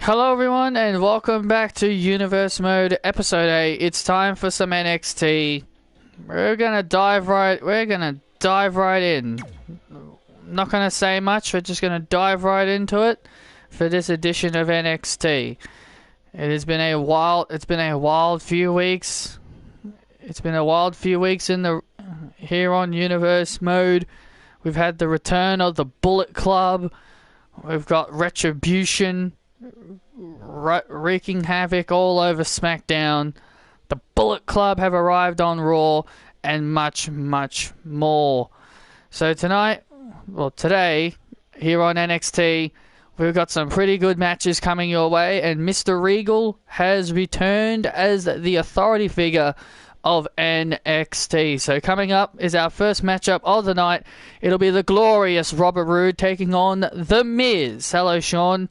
Hello everyone and welcome back to Universe Mode Episode 8. It's time for some NXT. We're gonna dive right in. Not gonna say much, we're just gonna dive right into it for this edition of NXT. It's been a wild few weeks. It's been a wild few weeks here on Universe Mode. We've had the return of the Bullet Club. We've got Retribution wreaking havoc all over SmackDown. The Bullet Club have arrived on Raw, and much, much more. So today, here on NXT, we've got some pretty good matches coming your way, and Mr. Regal has returned as the authority figure of NXT. So coming up is our first matchup of the night. It'll be the glorious Robert Roode taking on The Miz. Hello, Sean.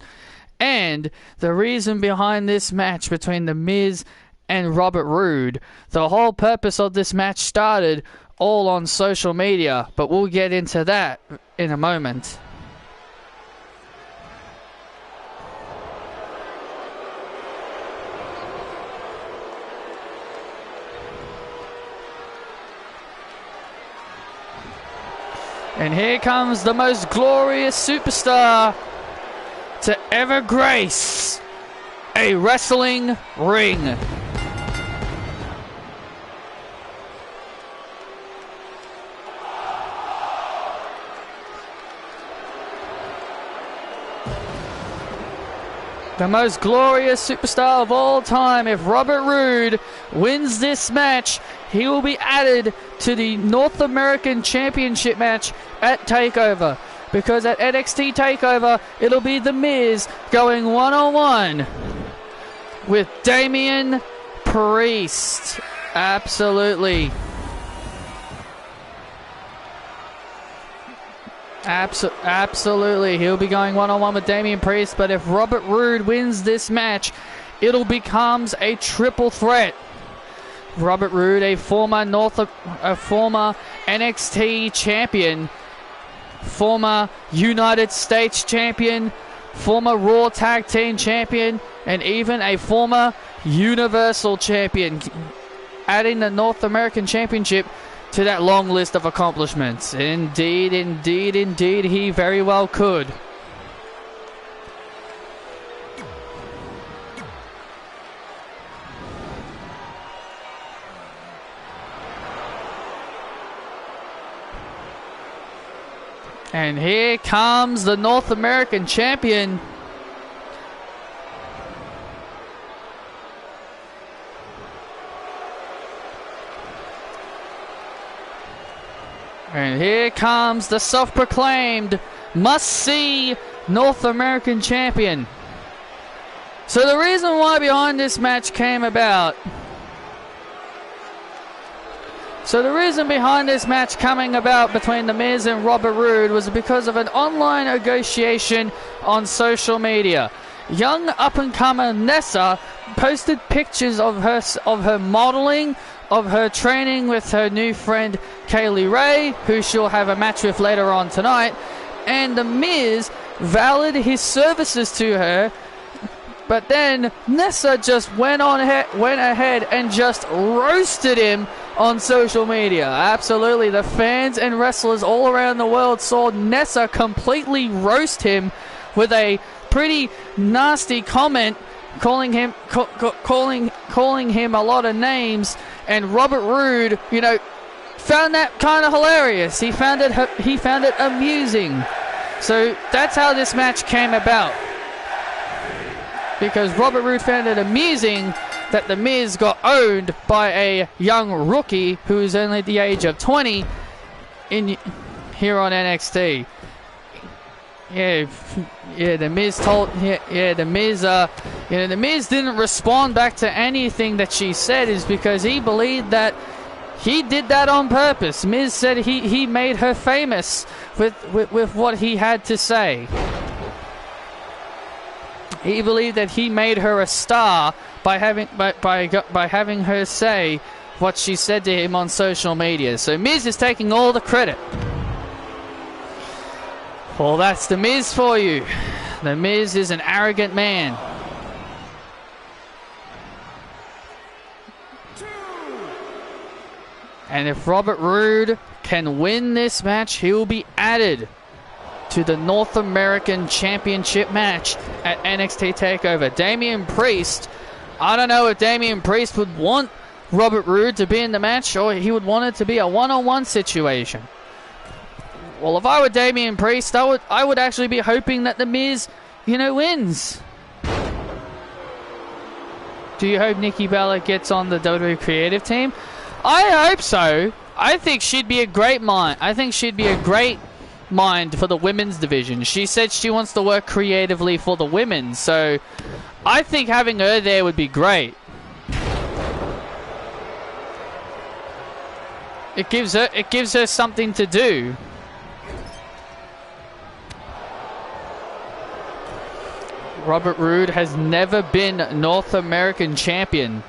And the reason behind this match between The Miz and Robert Roode, the whole purpose of this match started all on social media, but we'll get into that in a moment. And here comes the most glorious superstar to ever grace a wrestling ring. The most glorious superstar of all time. If Robert Roode wins this match, he will be added to the North American Championship match at TakeOver. Because at NXT TakeOver, it'll be The Miz going one-on-one with Damian Priest. Absolutely. Absolutely. He'll be going one-on-one with Damian Priest. But if Robert Roode wins this match, it'll becomes a triple threat. Robert Roode, a former NXT champion, former United States champion, former Raw Tag Team champion, and even a former Universal champion, adding the North American Championship to that long list of accomplishments. Indeed, he very well could. And here comes the North American champion. And here comes the self-proclaimed must-see North American champion. So the reason why behind this match came about... coming about between The Miz and Robert Roode was because of an online negotiation on social media. Young up-and-comer Nessa posted pictures of her modeling, of her training with her new friend Kaylee Ray, who she'll have a match with later on tonight, and The Miz valued his services to her. But then Nessa just went ahead and just roasted him on social media. Absolutely, the fans and wrestlers all around the world saw Nessa completely roast him with a pretty nasty comment, calling him a lot of names. And Robert Roode, found that kind of hilarious. He found it amusing. So that's how this match came about. Because Robert Roode found it amusing that The Miz got owned by a young rookie who is only at the age of 20 here on NXT. The Miz didn't respond back to anything that she said, is because he believed that he did that on purpose. Miz said he made her famous with what he had to say. He believed that he made her a star by having her say what she said to him on social media. So Miz is taking all the credit. Well, that's The Miz for you. The Miz is an arrogant man. And if Robert Roode can win this match, he will be added to the North American Championship match at NXT TakeOver. Damian Priest, I don't know if Damian Priest would want Robert Roode to be in the match, or he would want it to be a one-on-one situation. Well, if I were Damian Priest, I would actually be hoping that The Miz, wins. Do you hope Nikki Bella gets on the WWE creative team? I hope so. I think she'd be a great mind. I think she'd be a great mind for the women's division. She said she wants to work creatively for the women, so I think having her there would be great. It gives her something to do. Robert Roode has never been North American champion.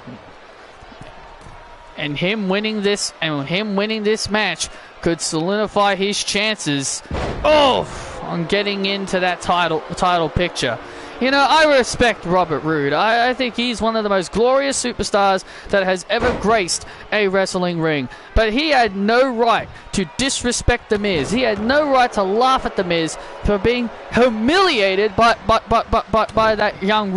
And him winning this match could solidify his chances on getting into that title picture. I respect Robert Roode. I think he's one of the most glorious superstars that has ever graced a wrestling ring. But he had no right to disrespect The Miz. He had no right to laugh at The Miz for being humiliated by that young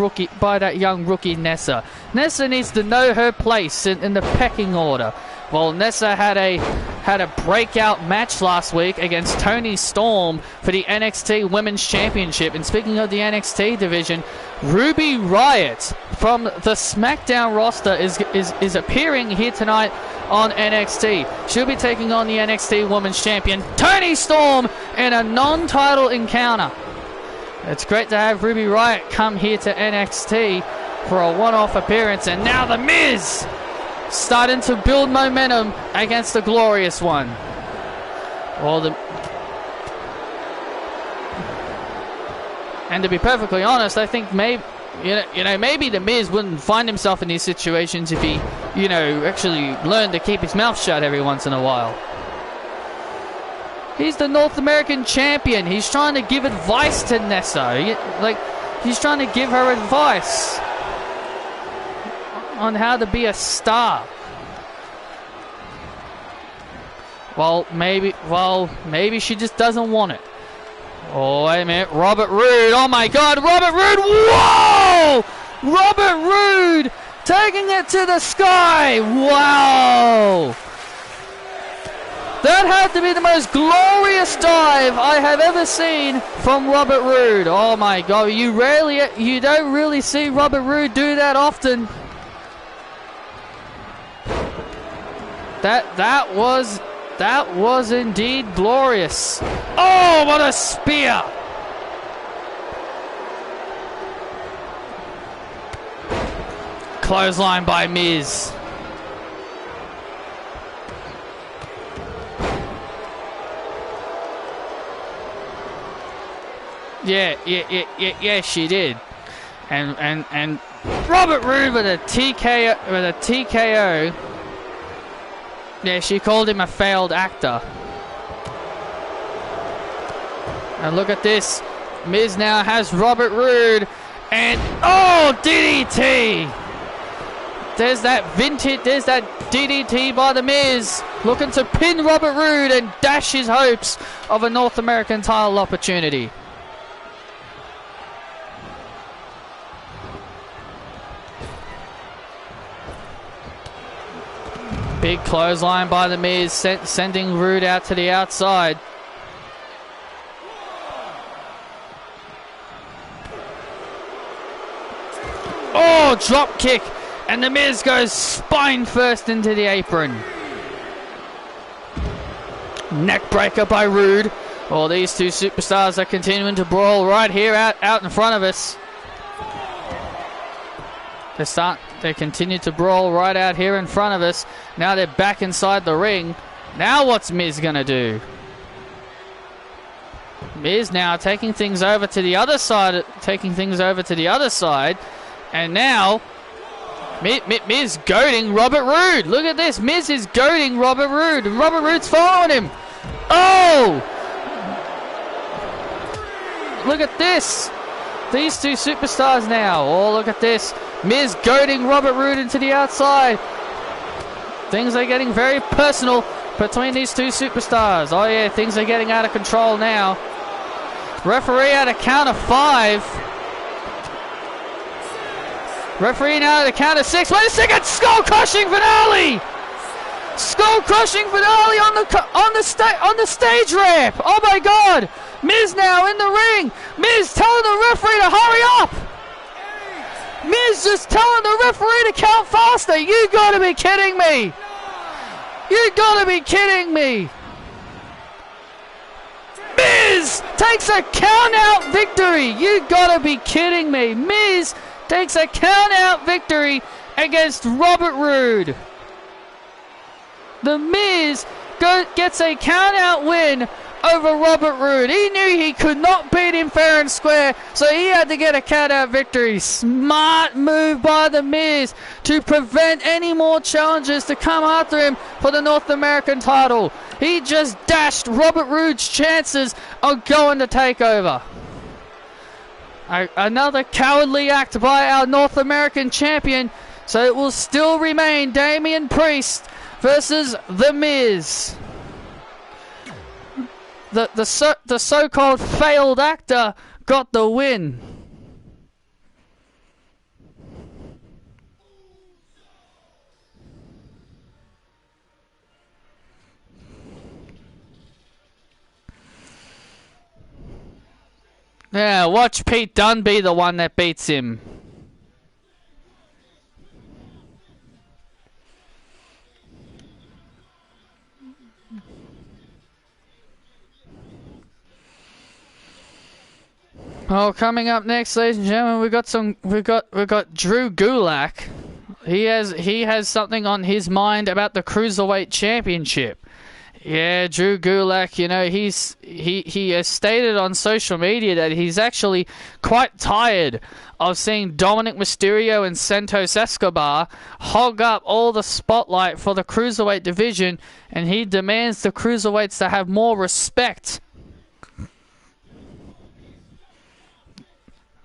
rookie Nessa. Nessa needs to know her place in the pecking order. Well, Nessa had a breakout match last week against Toni Storm for the NXT Women's Championship. And speaking of the NXT division, Ruby Riott from the SmackDown roster is appearing here tonight on NXT. She'll be taking on the NXT Women's Champion, Toni Storm, in a non-title encounter. It's great to have Ruby Riott come here to NXT for a one-off appearance. And now The Miz starting to build momentum against the Glorious One. And to be perfectly honest, I think maybe The Miz wouldn't find himself in these situations if he, actually learned to keep his mouth shut every once in a while. He's the North American champion. He's trying to give advice to Nessa. He's trying to give her advice on how to be a star. Well, maybe she just doesn't want it. Oh, wait a minute. Robert Roode. Oh my God, Robert Roode. Whoa! Robert Roode taking it to the sky. Wow! That had to be the most glorious dive I have ever seen from Robert Roode. Oh my God, you don't really see Robert Roode do that often. That was indeed glorious. Oh, what a spear! Clothesline by Miz. Yeah, she did. And Robert Roode with a TKO. Yeah, she called him a failed actor. And look at this. Miz now has Robert Roode. And, DDT! There's that DDT by The Miz. Looking to pin Robert Roode and dash his hopes of a North American title opportunity. Big clothesline by The Miz, sending Roode out to the outside. Oh, drop kick. And The Miz goes spine first into the apron. Neck breaker by Roode. Oh, these two superstars are continuing to brawl right here out in front of us. They continue to brawl right out here in front of us. Now they're back inside the ring. Now what's Miz gonna do? Miz now taking things over to the other side. And now Miz goading Robert Roode. Look at this. Miz is goading Robert Roode. And Robert Roode's following him. Oh! Look at this. These two superstars now. Oh, look at this. Miz goading Robert Roode into the outside. Things are getting very personal between these two superstars. Oh yeah, things are getting out of control now. Referee at a count of 5. Referee now at a count of 6. Wait a second! Skull-crushing finale! Skull-crushing finale on the stage ramp! Oh my god! Miz now in the ring! Miz telling the referee to hurry up! Miz just telling the referee to count faster! You gotta be kidding me! You gotta be kidding me! Miz takes a count-out victory! You gotta be kidding me! Miz takes a count-out victory against Robert Roode. The Miz gets a count-out win over Robert Roode. He knew he could not beat him fair and square, so he had to get a count-out victory. Smart move by The Miz to prevent any more challengers to come after him for the North American title. He just dashed Robert Roode's chances of going to TakeOver. Another cowardly act by our North American champion, so it will still remain Damian Priest versus The Miz. The so-called failed actor got the win. Yeah, watch Pete Dunne be the one that beats him. Oh, coming up next, ladies and gentlemen, we got Drew Gulak. He has something on his mind about the Cruiserweight Championship. Yeah, Drew Gulak, you know, he has stated on social media that he's actually quite tired of seeing Dominic Mysterio and Santos Escobar hog up all the spotlight for the Cruiserweight division, and he demands the Cruiserweights to have more respect.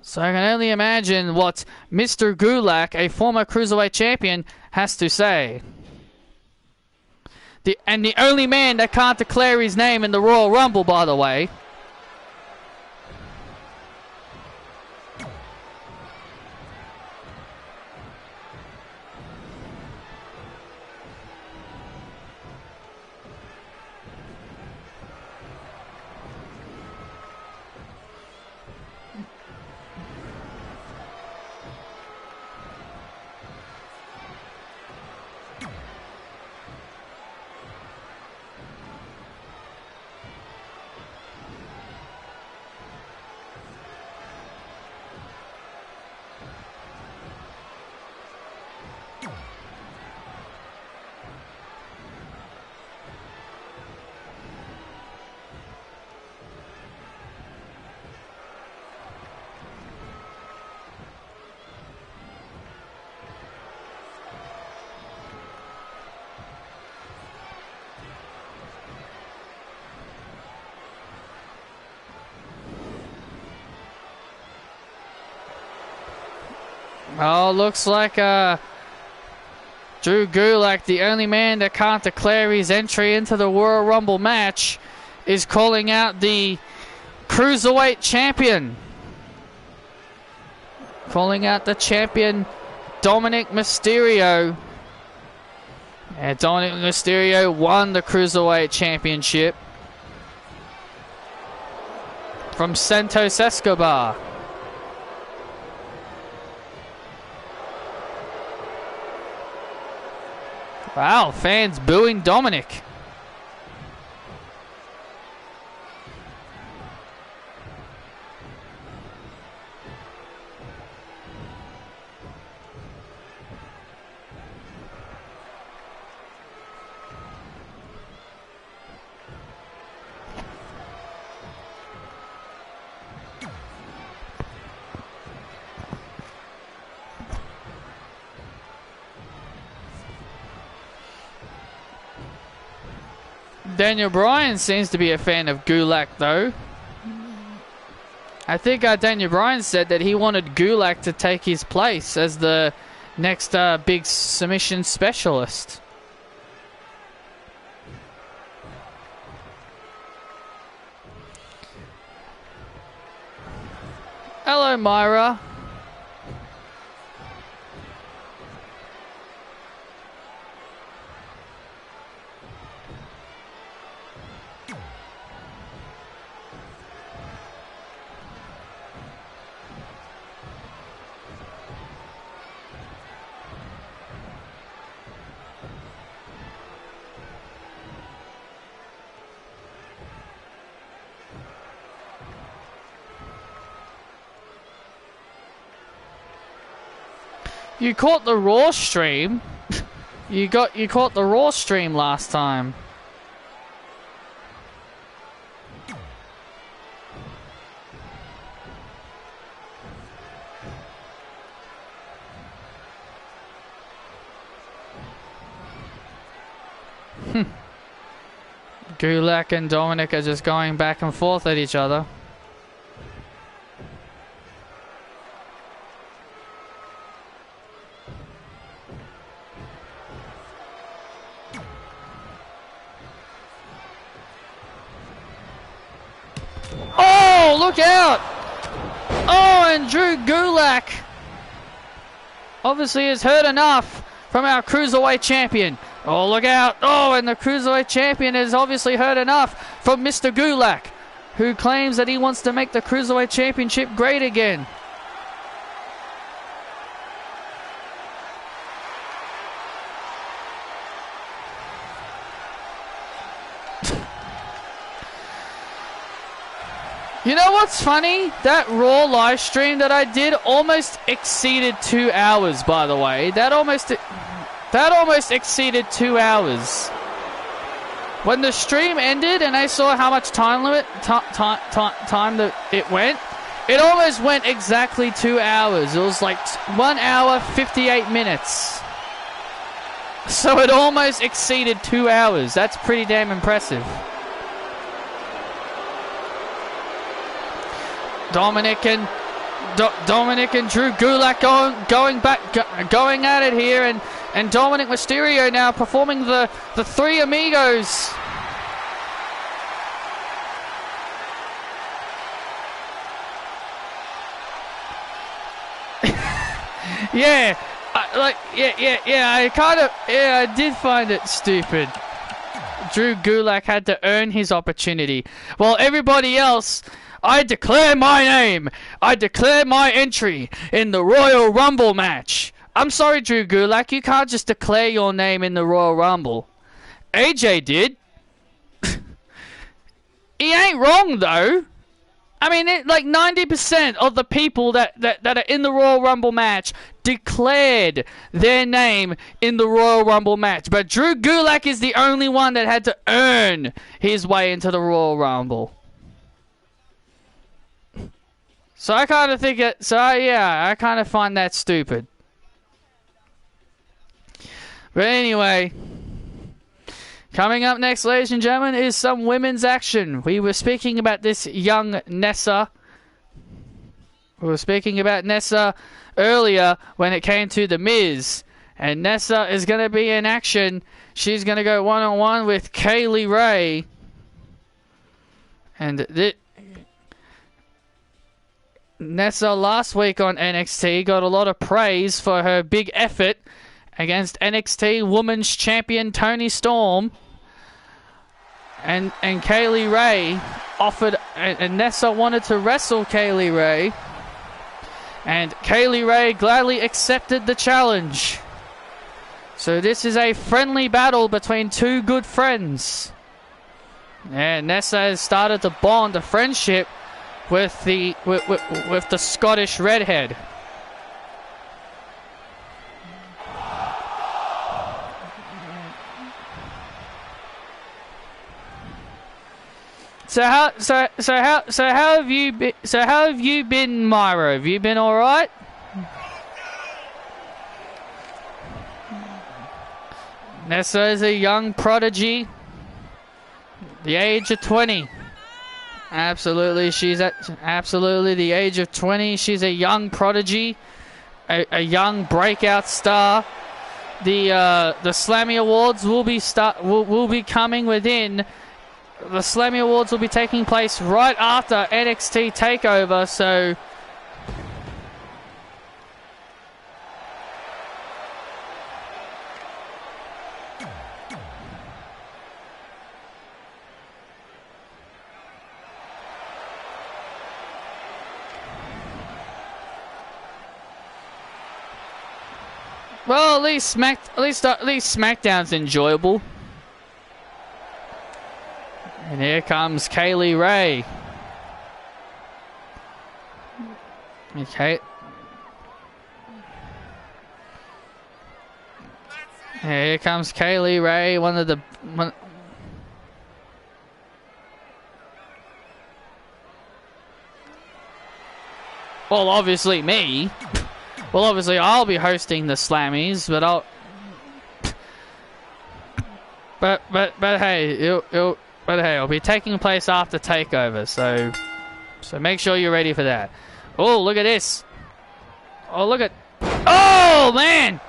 So I can only imagine what Mr. Gulak, a former Cruiserweight champion, has to say. The only man that can't declare his name in the Royal Rumble, by the way. Oh, looks like Drew Gulak, the only man that can't declare his entry into the Royal Rumble match, is calling out the Cruiserweight champion. Calling out the champion, Dominic Mysterio. And Dominic Mysterio won the Cruiserweight championship from Santos Escobar. Wow, fans booing Dominic. Daniel Bryan seems to be a fan of Gulak, though. I think Daniel Bryan said that he wanted Gulak to take his place as the next big submission specialist. Hello, Myra. You caught the Raw stream. You caught the Raw stream last time. Gulak and Dominic are just going back and forth at each other. Oh, look out! Oh, and Drew Gulak obviously has heard enough from our Cruiserweight champion. Oh, look out! Oh, and the Cruiserweight champion has obviously heard enough from Mr. Gulak, who claims that he wants to make the Cruiserweight Championship great again. You know what's funny? That Raw live stream that I did almost exceeded 2 hours, by the way. That almost exceeded 2 hours. When the stream ended and I saw how much time that it went, it almost went exactly 2 hours. It was like 1 hour, 58 minutes. So it almost exceeded 2 hours. That's pretty damn impressive. Dominic and Drew Gulak going at it here, and Dominic Mysterio now performing the Three Amigos. Yeah, I did find it stupid. Drew Gulak had to earn his opportunity. While everybody else, I declare my name. I declare my entry in the Royal Rumble match. I'm sorry, Drew Gulak, you can't just declare your name in the Royal Rumble. AJ did. He ain't wrong, though. I mean, like 90% of the people that are in the Royal Rumble match declared their name in the Royal Rumble match. But Drew Gulak is the only one that had to earn his way into the Royal Rumble. So I kind of think it. I kind of find that stupid. But anyway, coming up next, ladies and gentlemen, is some women's action. We were speaking about this young Nessa. We were speaking about Nessa earlier when it came to The Miz. And Nessa is going to be in action. She's going to go one-on-one with Kaylee Ray. And Nessa last week on NXT got a lot of praise for her big effort against NXT Women's Champion Toni Storm. And Kaylee Ray offered, and Nessa wanted to wrestle Kaylee Ray. And Kaylee Ray gladly accepted the challenge. So this is a friendly battle between two good friends. And Nessa has started to bond a friendship with the Scottish redhead. So how have you been? So how have you been, Myra? Have you been all right? Nessa is a young prodigy, the age of 20. Absolutely, she's at the age of 20. She's a young prodigy, a young breakout star. The Slammy Awards will be coming within. The Slammy Awards will be taking place right after NXT TakeOver, so Well, at least SmackDown's enjoyable. And here comes Kaylee Ray. Okay. Here comes Kaylee Ray, well, obviously me. Well, obviously I'll be hosting the Slammies, but hey, it'll be taking place after Takeover, so make sure you're ready for that. Oh, look at this. Oh, look at... Oh, man!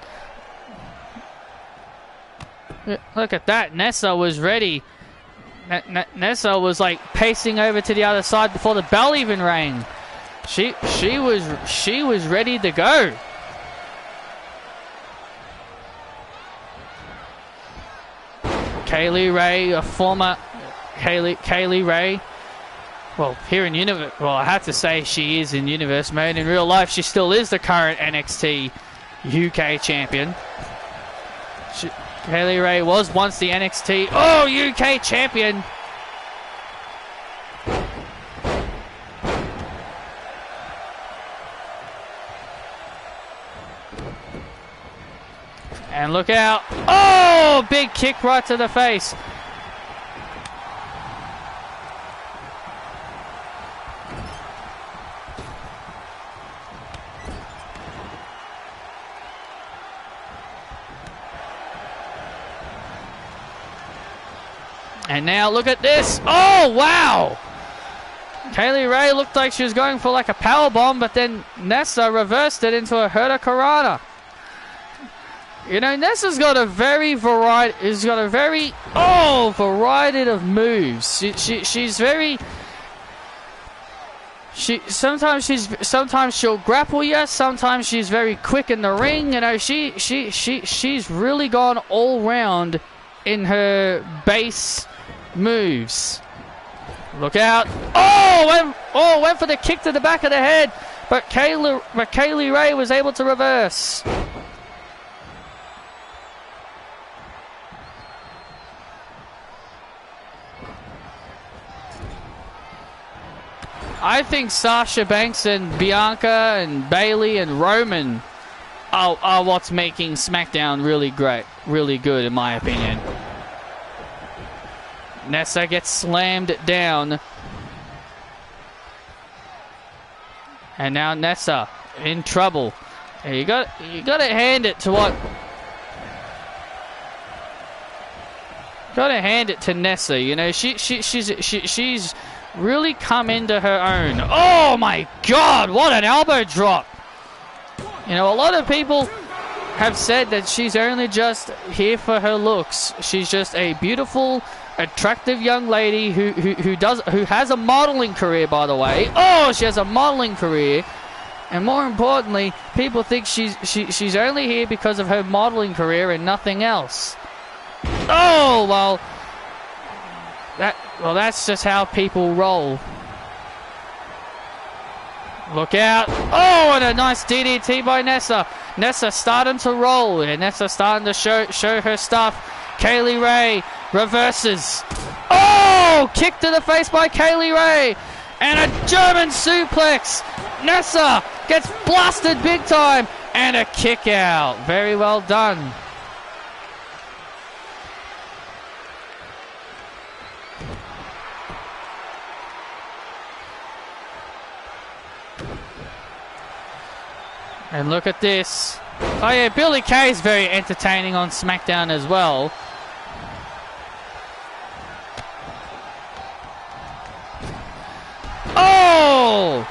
Look at that. Nessa was ready. Nessa was like pacing over to the other side before the bell even rang. She was ready to go. Kaylee Ray, a former Kaylee Ray. Well, here in Universe, well, I have to say she is in Universe mode. In real life, she still is the current NXT UK champion. Kaylee Ray was once the NXT UK champion. And look out. Oh, big kick right to the face. And now look at this. Oh, wow. Kaylee Ray looked like she was going for like a power bomb, but then Nessa reversed it into a Hurricanrana. You know, Nessa's got a very variety of moves. She's very... Sometimes she'll grapple you. Sometimes she's very quick in the ring. You know, she's really gone all round in her base moves. Look out! Went for the kick to the back of the head, but Kaylee Ray was able to reverse. I think Sasha Banks and Bianca and Bayley and Roman are what's making SmackDown really great, really good, in my opinion. Nessa gets slammed down. And now Nessa in trouble. And you got to hand it to what... Got to hand it to Nessa. You know, she's really come into her own. Oh my God! What an elbow drop! You know, a lot of people have said that she's only just here for her looks. She's just a beautiful, attractive young lady who has a modeling career, by the way. Oh, she has a modeling career, and more importantly, people think she's only here because of her modeling career and nothing else. Oh well, that's just how people roll. Look out. Oh, and a nice DDT by Nessa. Nessa starting to roll. And Nessa starting to show her stuff. Kaylee Ray reverses. Oh, kick to the face by Kaylee Ray. And a German suplex. Nessa gets blasted big time. And a kick out. Very well done. And look at this. Oh yeah, Billie Kay is very entertaining on SmackDown as well. Oh!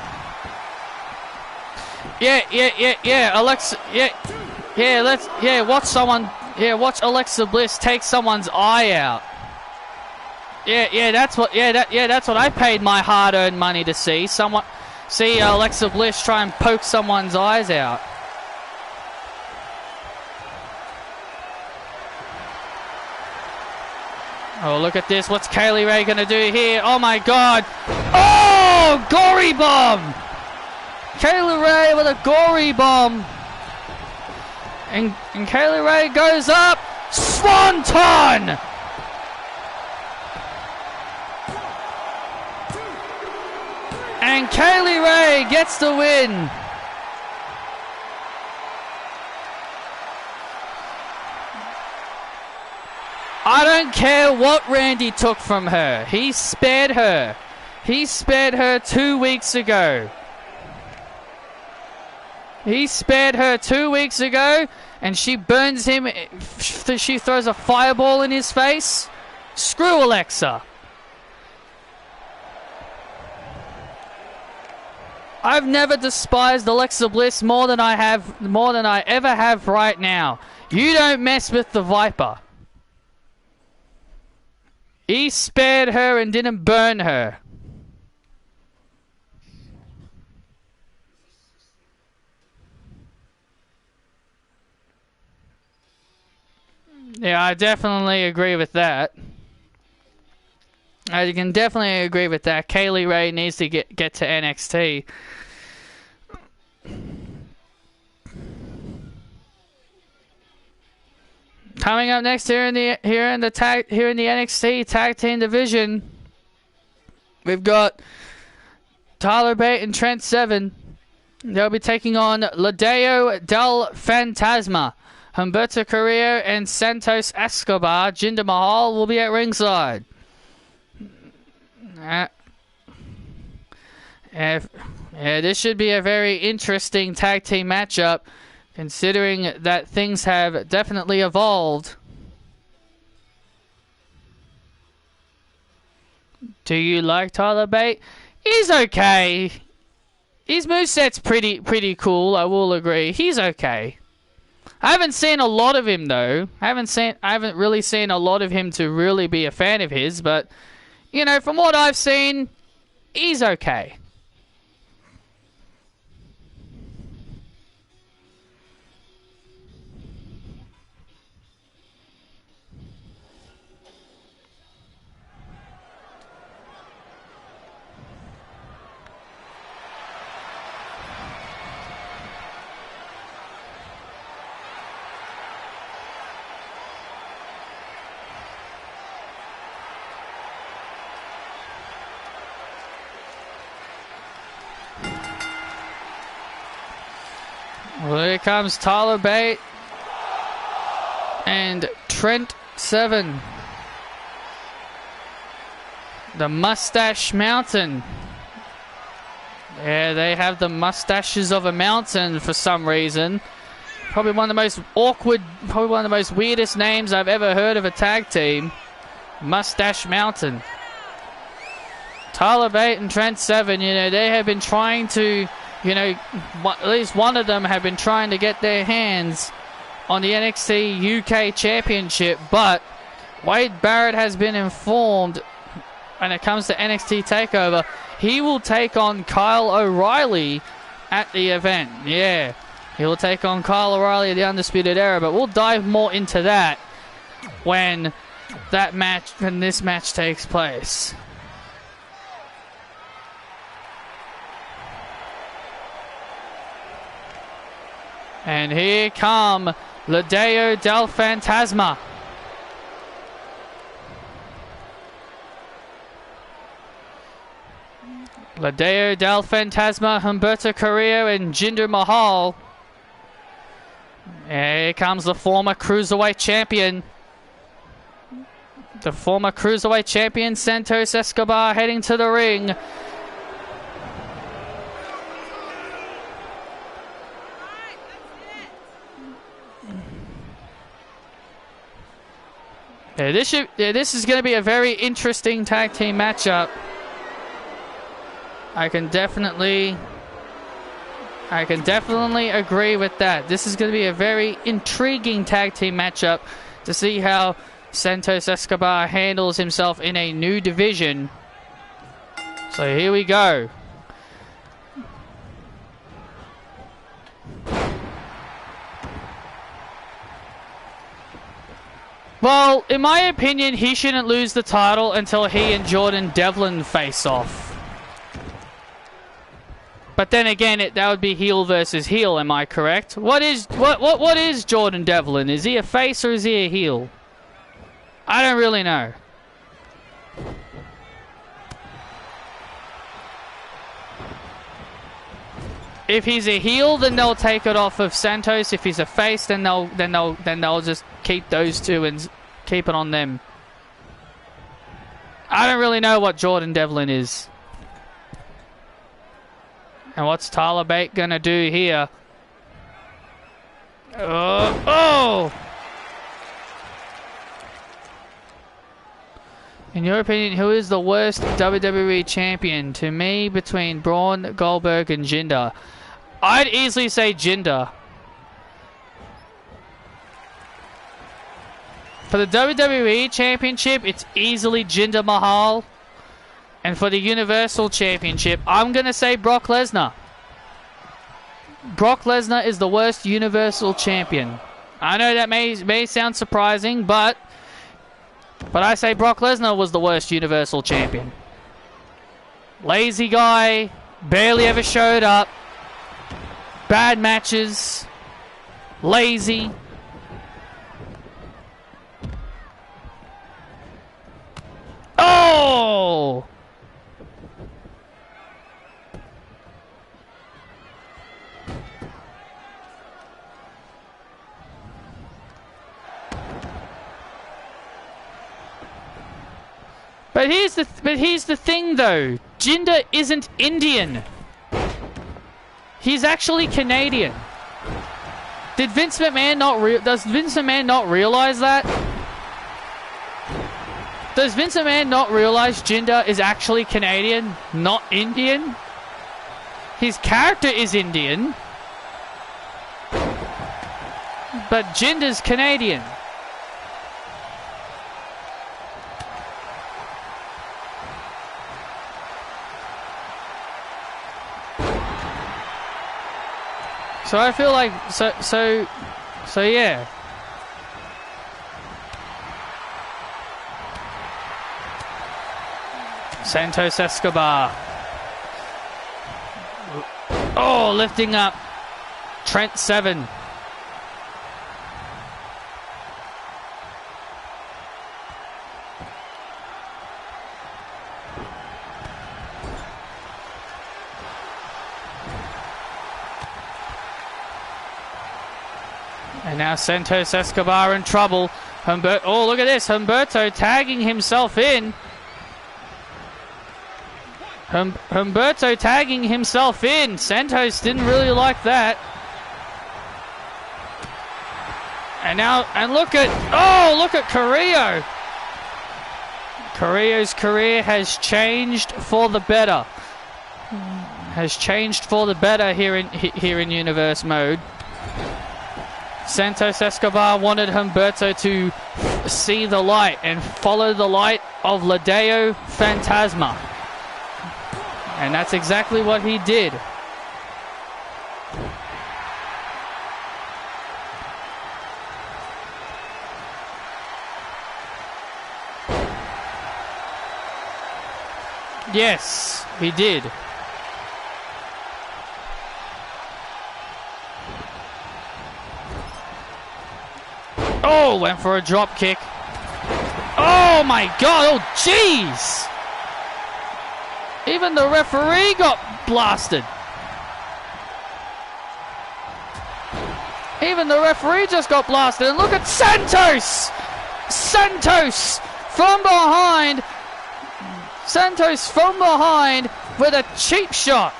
Yeah, Alexa, watch Alexa Bliss take someone's eye out. That's what I paid my hard-earned money to see. See Alexa Bliss try and poke someone's eyes out. Oh, look at this. What's Kaylee Ray going to do here? Oh, my God. Oh, gory bomb. Kaylee Ray with a gory bomb. And Kaylee Ray goes up. Swanton! And Kaylee Ray gets the win. I don't care what Randy took from her. He spared her. He spared her 2 weeks ago. He spared her 2 weeks ago, and she burns him. She throws a fireball in his face. Screw Alexa. I've never despised Alexa Bliss more than I ever have right now. You don't mess with the Viper. He spared her and didn't burn her. Yeah, I definitely agree with that. I can definitely agree with that. Kaylee Ray needs to get to NXT. Coming up next here in the NXT Tag Team Division, we've got Tyler Bate and Trent Seven. They'll be taking on Ladeo del Fantasma. Humberto Carrillo and Santos Escobar. Jinder Mahal will be at ringside. This should be a very interesting tag team matchup, considering that things have definitely evolved. Do you like Tyler Bate? He's okay. His moveset's pretty cool, I will agree. He's okay. I haven't seen a lot of him though. I haven't really seen a lot of him to really be a fan of his, but you know, from what I've seen, he's okay. Well, here comes Tyler Bate and Trent Seven. The Mustache Mountain. Yeah, they have the mustaches of a mountain for some reason. Probably one of the most awkward, probably one of the most weirdest names I've ever heard of a tag team. Mustache Mountain. Tyler Bate and Trent Seven, you know, they have been trying to, you know, at least one of them have been trying to get their hands on the NXT UK Championship, but Wade Barrett has been informed when it comes to NXT TakeOver, he will take on Kyle O'Reilly at the event. Yeah, he will take on Kyle O'Reilly at the Undisputed Era, but we'll dive more into that when this match takes place. And here come Ladeo del Fantasma. Ladeo del Fantasma, Humberto Carrillo, and Jinder Mahal. Here comes the former Cruiserweight Champion. The former Cruiserweight Champion, Santos Escobar, heading to the ring. This is going to be a very interesting tag team matchup. I can definitely agree with that. This is going to be a very intriguing tag team matchup to see how Santos Escobar handles himself in a new division. So here we go. Well, in my opinion, he shouldn't lose the title until he and Jordan Devlin face off. But then again, that would be heel versus heel. Am I correct? What is Jordan Devlin? Is he a face or is he a heel? I don't really know. If he's a heel, then they'll take it off of Santos. If he's a face, then they'll just keep those two and keep it on them. I don't really know what Jordan Devlin is. And what's Tyler Bate gonna do here? Oh! In your opinion, who is the worst WWE champion? To me, between Braun, Goldberg, and Jinder. I'd easily say Jinder. For the WWE Championship, it's easily Jinder Mahal. And for the Universal Championship, I'm going to say Brock Lesnar. Brock Lesnar is the worst Universal Champion. I know that may sound surprising, but I say Brock Lesnar was the worst Universal Champion. Lazy guy, barely ever showed up, bad matches, lazy. Oh! But here's the thing though. Jinder isn't Indian. He's actually Canadian. Does Vince McMahon not realize that? Does Vince McMahon not realize Jinder is actually Canadian, not Indian? His character is Indian, but Jinder's Canadian. So I feel like so yeah. Santos Escobar. Oh, lifting up Trent Seven. And now Santos Escobar in trouble. Oh, look at this. Humberto tagging himself in. Humberto tagging himself in. Santos didn't really like that. And look at Carrillo. Carrillo's career has changed for the better. Has changed for the better here in Universe mode. Santos Escobar wanted Humberto to see the light and follow the light of Ladeo Fantasma. And that's exactly what he did. Yes, he did. Oh, went for a drop kick. Oh my God, oh jeez. Even the referee got blasted. Even the referee just got blasted. And look at Santos! Santos from behind. Santos from behind with a cheap shot.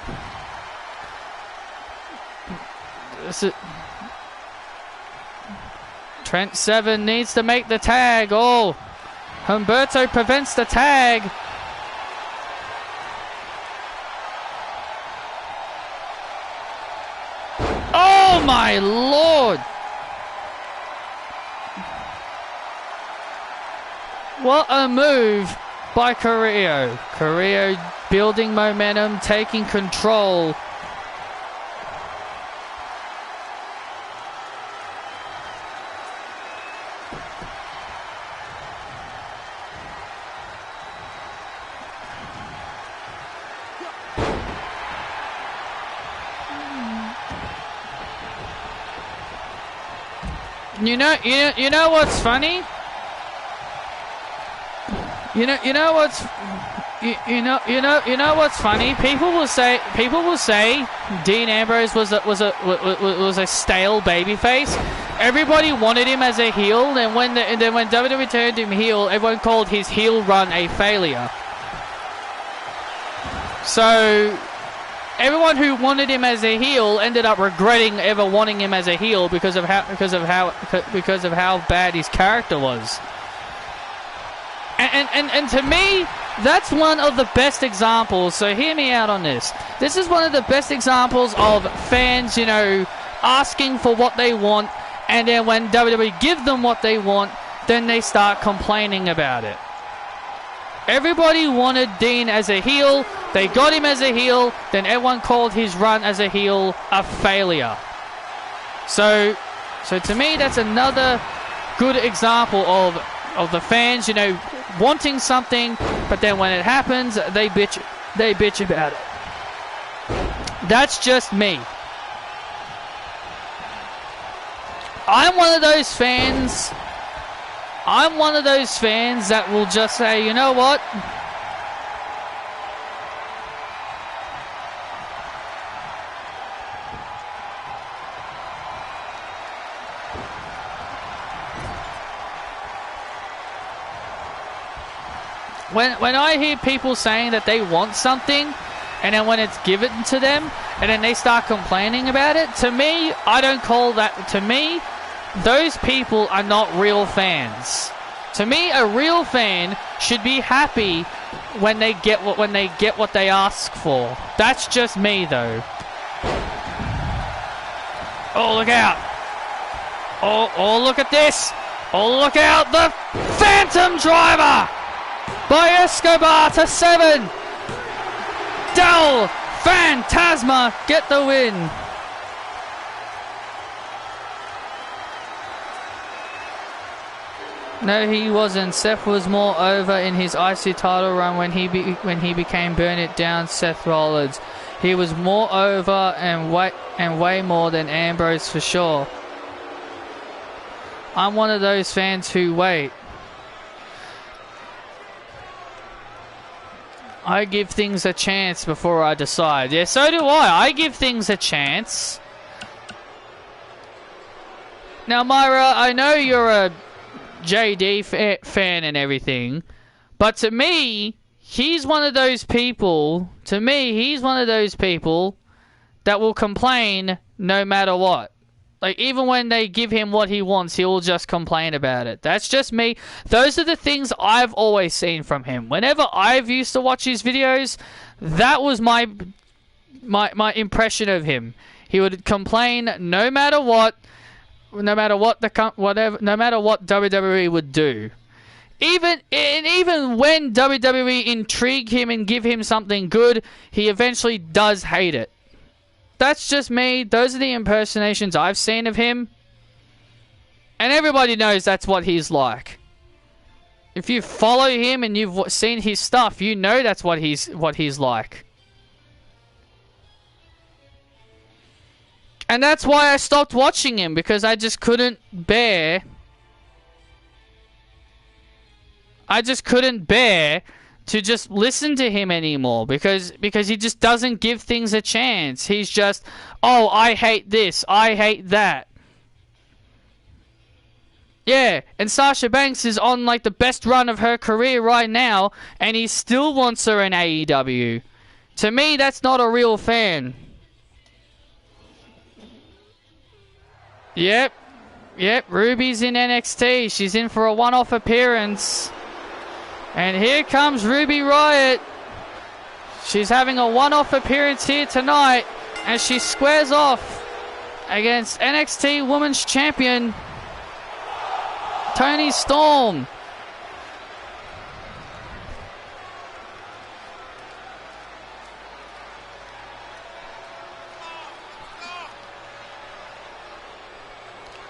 Trent Seven needs to make the tag. Oh, Humberto prevents the tag. Oh my Lord! What a move by Carrillo. Carrillo building momentum, taking control. You know what's funny? You know what's funny? People will say Dean Ambrose was a stale babyface. Everybody wanted him as a heel, and when WWE turned him heel, everyone called his heel run a failure. So everyone who wanted him as a heel ended up regretting ever wanting him as a heel because of how bad his character was. And to me, that's one of the best examples. So hear me out on this. This is one of the best examples of fans, you know, asking for what they want, and then when WWE give them what they want, then they start complaining about it. Everybody wanted Dean as a heel. They got him as a heel. Then everyone called his run as a heel a failure. So to me, that's another good example of the fans, you know, wanting something, but then when it happens, they bitch about it. That's just me. I'm one of those fans that will just say, you know what? When I hear people saying that they want something, and then when it's given to them, and then they start complaining about it, to me, I don't call that. To me, those people are not real fans. To me, a real fan should be happy when they get what they ask for. That's just me, though. Oh, look out! Oh, look at this! Oh, look out! The Phantom Driver by Escobar to 7. Del Phantasma get the win. No, he wasn't. Seth was more over in his IC title run when he became Burn It Down Seth Rollins. He was more over and way more than Ambrose for sure. I'm one of those fans who wait. I give things a chance before I decide. Yeah, so do I. I give things a chance. Now, Myra, I know you're a JD fan and everything, but to me, he's one of those people. To me, he's one of those people that will complain no matter what. Like, even when they give him what he wants, he'll just complain about it. That's just me. Those are the things I've always seen from him. Whenever I've used to watch his videos, that was my impression of him. He would complain no matter what WWE would do. Even when WWE intrigue him and give him something good, he eventually does hate it. That's just me. Those are the impersonations I've seen of him. And everybody knows that's what he's like. If you follow him and you've seen his stuff, you know that's what he's like. And that's why I stopped watching him, because I just couldn't bear to just listen to him anymore, because he just doesn't give things a chance. He's just, oh, I hate this, I hate that. Yeah, and Sasha Banks is on like the best run of her career right now, and he still wants her in AEW. To me, that's not a real fan. Yep, Ruby's in NXT. She's in for a one-off appearance. And here comes Ruby Riott. She's having a one-off appearance here tonight, and she squares off against NXT Women's Champion Toni Storm.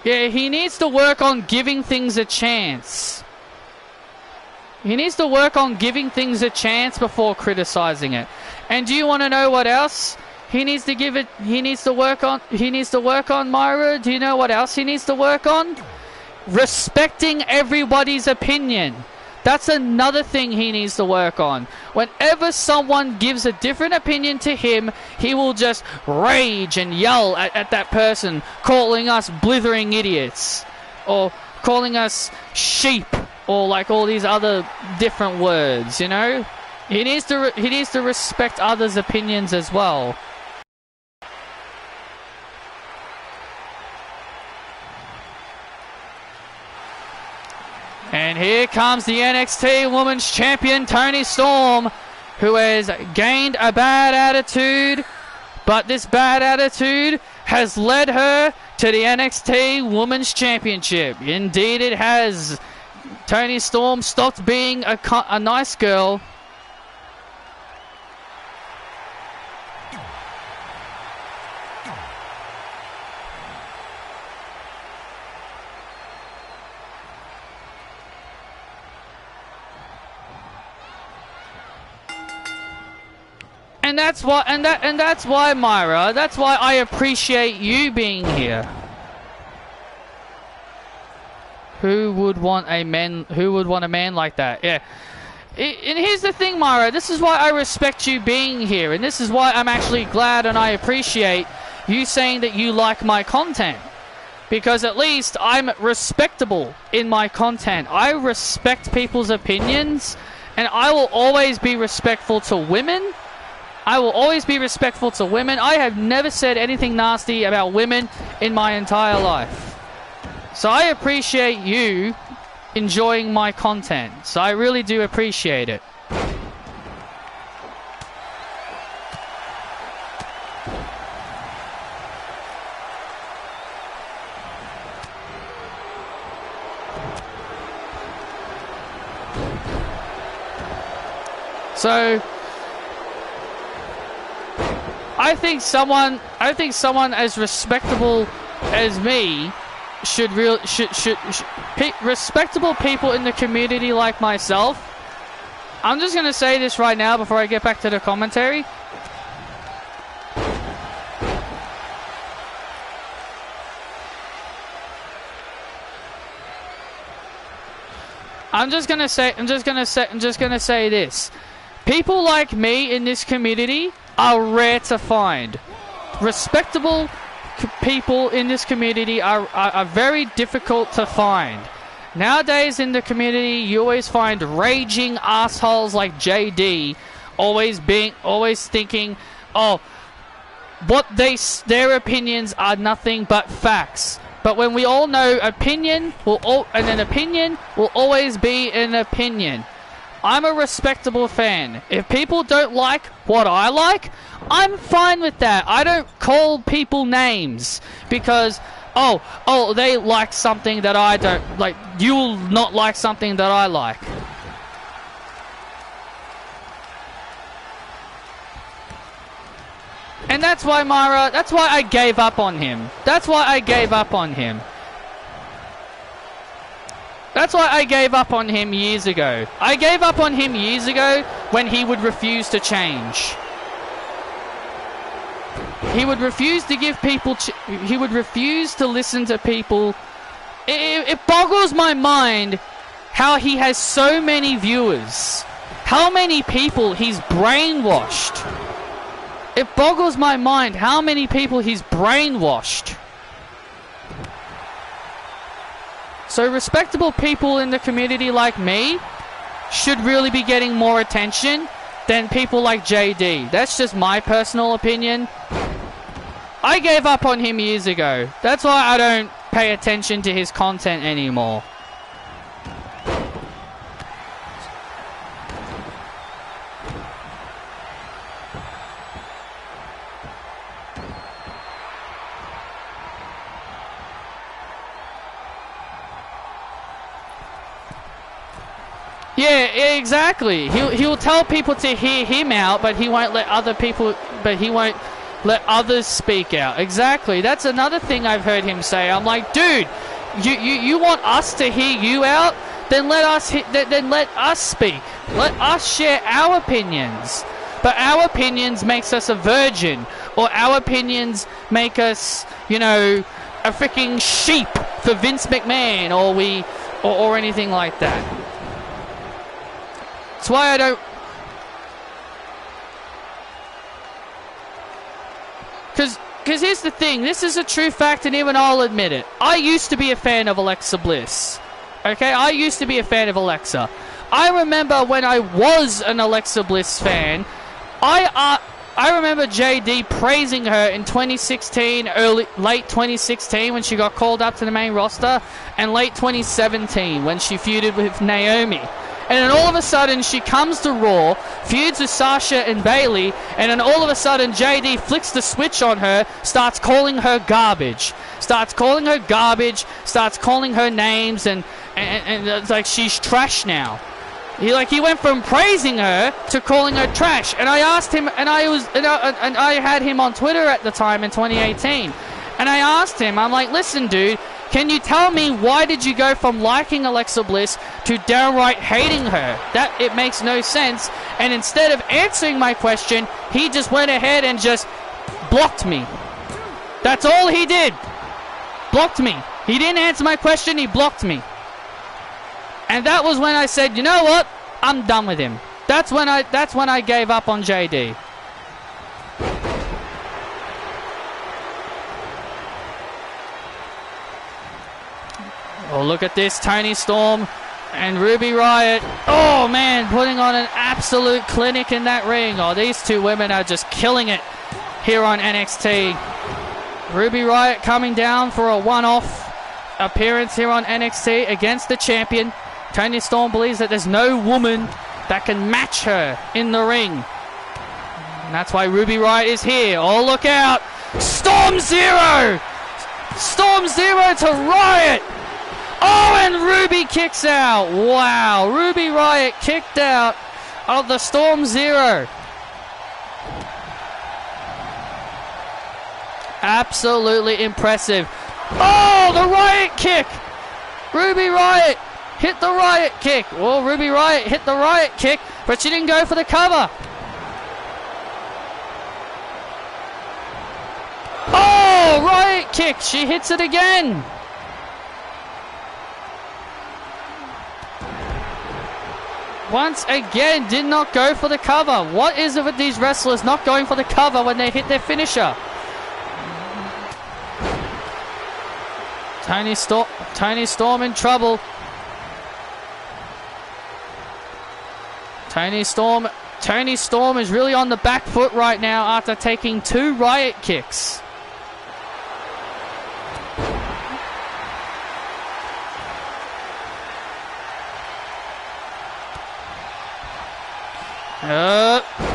Yeah, he needs to work on giving things a chance. He needs to work on giving things a chance before criticizing it. And do you want to know what else he needs to work on, Myra? Do you know what else he needs to work on? respecting everybody's opinion. That's another thing he needs to work on. Whenever someone gives a different opinion to him, he will just rage and yell at that person, calling us blithering idiots, or calling us sheep, or like all these other different words, you know? He needs to respect others' opinions as well. And here comes the NXT Women's Champion, Toni Storm, who has gained a bad attitude, but this bad attitude has led her to the NXT Women's Championship. Indeed it has. Toni Storm stopped being a nice girl. And that's why, Myra, that's why I appreciate you being here. Who would want a man like that? Yeah. And here's the thing, Myra, this is why I respect you being here, and this is why I'm actually glad and I appreciate you saying that you like my content. Because at least I'm respectable in my content. I respect people's opinions, and I will always be respectful to women. I will always be respectful to women. I have never said anything nasty about women in my entire life. So I appreciate you enjoying my content. So I really do appreciate it. So I think someone as respectable as me should respectable people in the community like myself. I'm just gonna say this right now before I get back to the commentary. I'm just gonna say this. People like me in this community are rare to find. Respectable people in this community are very difficult to find. Nowadays in the community, you always find raging assholes like JD, always thinking, oh, their opinions are nothing but facts. But when we all know an opinion will always be an opinion. I'm a respectable fan. If people don't like what I like, I'm fine with that. I don't call people names because, oh, they like something that I don't like. You'll not like something that I like. And that's why, Myra, that's why I gave up on him. That's why I gave up on him. That's why I gave up on him years ago. I gave up on him years ago when he would refuse to change. He would refuse to give people... he would refuse to listen to people. It boggles my mind how he has so many viewers. How many people he's brainwashed. It boggles my mind how many people he's brainwashed. So respectable people in the community like me should really be getting more attention than people like JD. That's just my personal opinion. I gave up on him years ago. That's why I don't pay attention to his content anymore. Yeah, exactly. He'll tell people to hear him out, but he won't let other people. But he won't let others speak out. Exactly. That's another thing I've heard him say. I'm like, dude, you want us to hear you out? Then let us speak. Let us share our opinions. But our opinions makes us a virgin, or our opinions make us, you know, a freaking sheep for Vince McMahon or anything like that. That's why I don't. Because here's the thing. This is a true fact, and even I'll admit it. I used to be a fan of Alexa Bliss. Okay, I used to be a fan of Alexa. I remember when I was an Alexa Bliss fan, I remember JD praising her in 2016, late 2016 when she got called up to the main roster, and late 2017 when she feuded with Naomi. And then all of a sudden she comes to Raw, feuds with Sasha and Bayley, and then all of a sudden JD flicks the switch on her, starts calling her garbage, starts calling her names, and it's like she's trash now. He went from praising her to calling her trash. And I asked him, and I had him on Twitter at the time in 2018, and I asked him, I'm like, listen, dude, can you tell me why did you go from liking Alexa Bliss to downright hating her? That it makes no sense. And instead of answering my question, he just went ahead and just blocked me. That's all he did. Blocked me. He didn't answer my question, he blocked me. And that was when I said, you know what? I'm done with him. That's when I gave up on JD. Oh, look at this. Toni Storm and Ruby Riott. Oh, man, putting on an absolute clinic in that ring. Oh, these two women are just killing it here on NXT. Ruby Riott coming down for a one-off appearance here on NXT against the champion. Toni Storm believes that there's no woman that can match her in the ring. And that's why Ruby Riott is here. Oh, look out. Storm Zero. Storm Zero to Riott. Oh, and Ruby kicks out. Wow. Ruby Riott kicked out of the Storm Zero. Absolutely impressive. Oh, the Riott kick. Ruby Riott hit the Riott kick. Well, Ruby Riott hit the Riott kick, but she didn't go for the cover. Oh, Riott kick. She hits it again. Once again, did not go for the cover. What is it with these wrestlers not going for the cover when they hit their finisher? Toni Storm in trouble. Toni Storm is really on the back foot right now after taking 2 Riott kicks.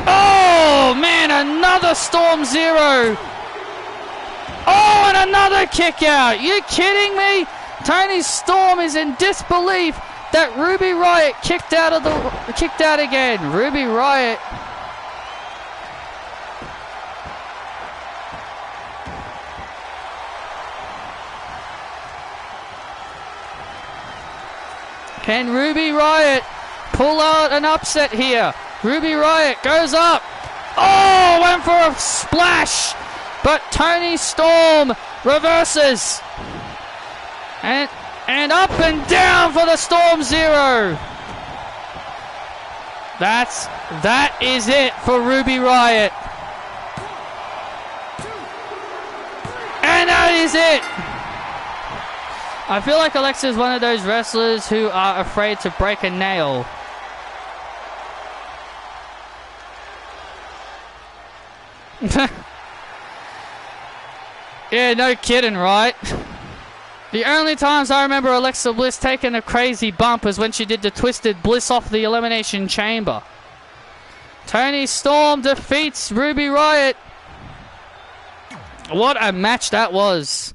Oh, man, another Storm Zero. Oh, and another kick out. You kidding me? Toni Storm is in disbelief that Ruby Riott kicked out again. Ruby Riott. Can Ruby Riott pull out an upset here? Ruby Riott goes up. Oh, went for a splash. But Toni Storm reverses. And up and down for the Storm Zero. That is it for Ruby Riott. And that is it. I feel like Alexa is one of those wrestlers who are afraid to break a nail. Yeah, no kidding, right? The only times I remember Alexa Bliss taking a crazy bump was when she did the Twisted Bliss off the Elimination Chamber. Toni Storm defeats Ruby Riott. What a match that was.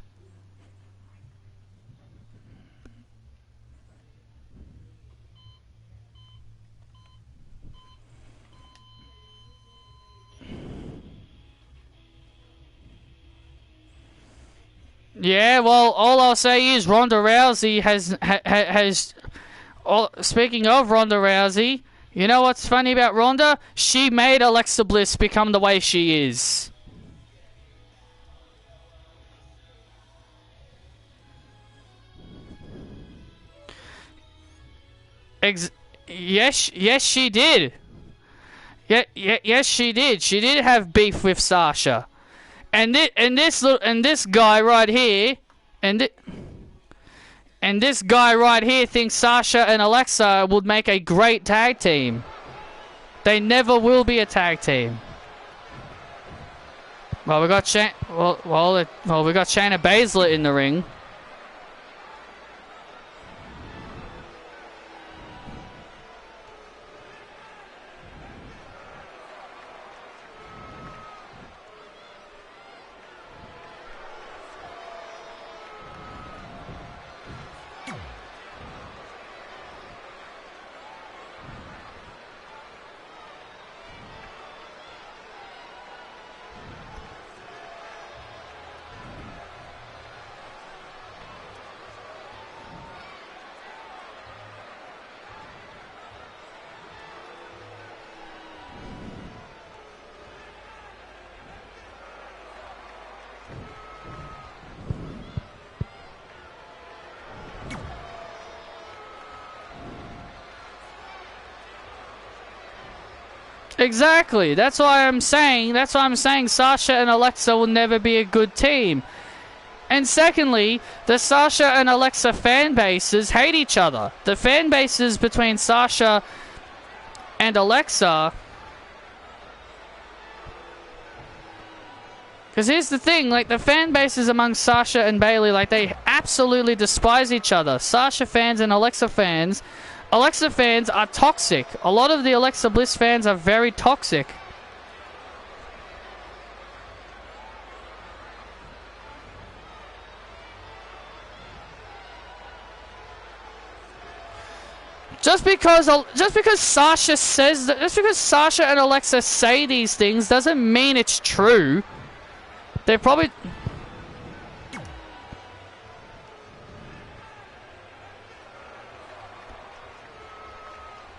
Yeah, well, all I'll say is Ronda Rousey has speaking of Ronda Rousey, you know what's funny about Ronda? She made Alexa Bliss become the way she is. Yes, she did. Yes, she did. She did have beef with Sasha, and this guy right here, and this guy right here thinks Sasha and Alexa would make a great tag team. They never will be a tag team. Well, we got we got Shayna Baszler in the ring. Exactly. That's why I'm saying Sasha and Alexa will never be a good team. And secondly, the Sasha and Alexa fan bases hate each other. The fan bases between Sasha and Alexa. Because here's the thing, like, the fan bases among Sasha and Bayley, like, they absolutely despise each other. Sasha fans and Alexa fans are toxic. A lot of the Alexa Bliss fans are very toxic. Just because Sasha says that, just because Sasha and Alexa say these things doesn't mean it's true. They're probably...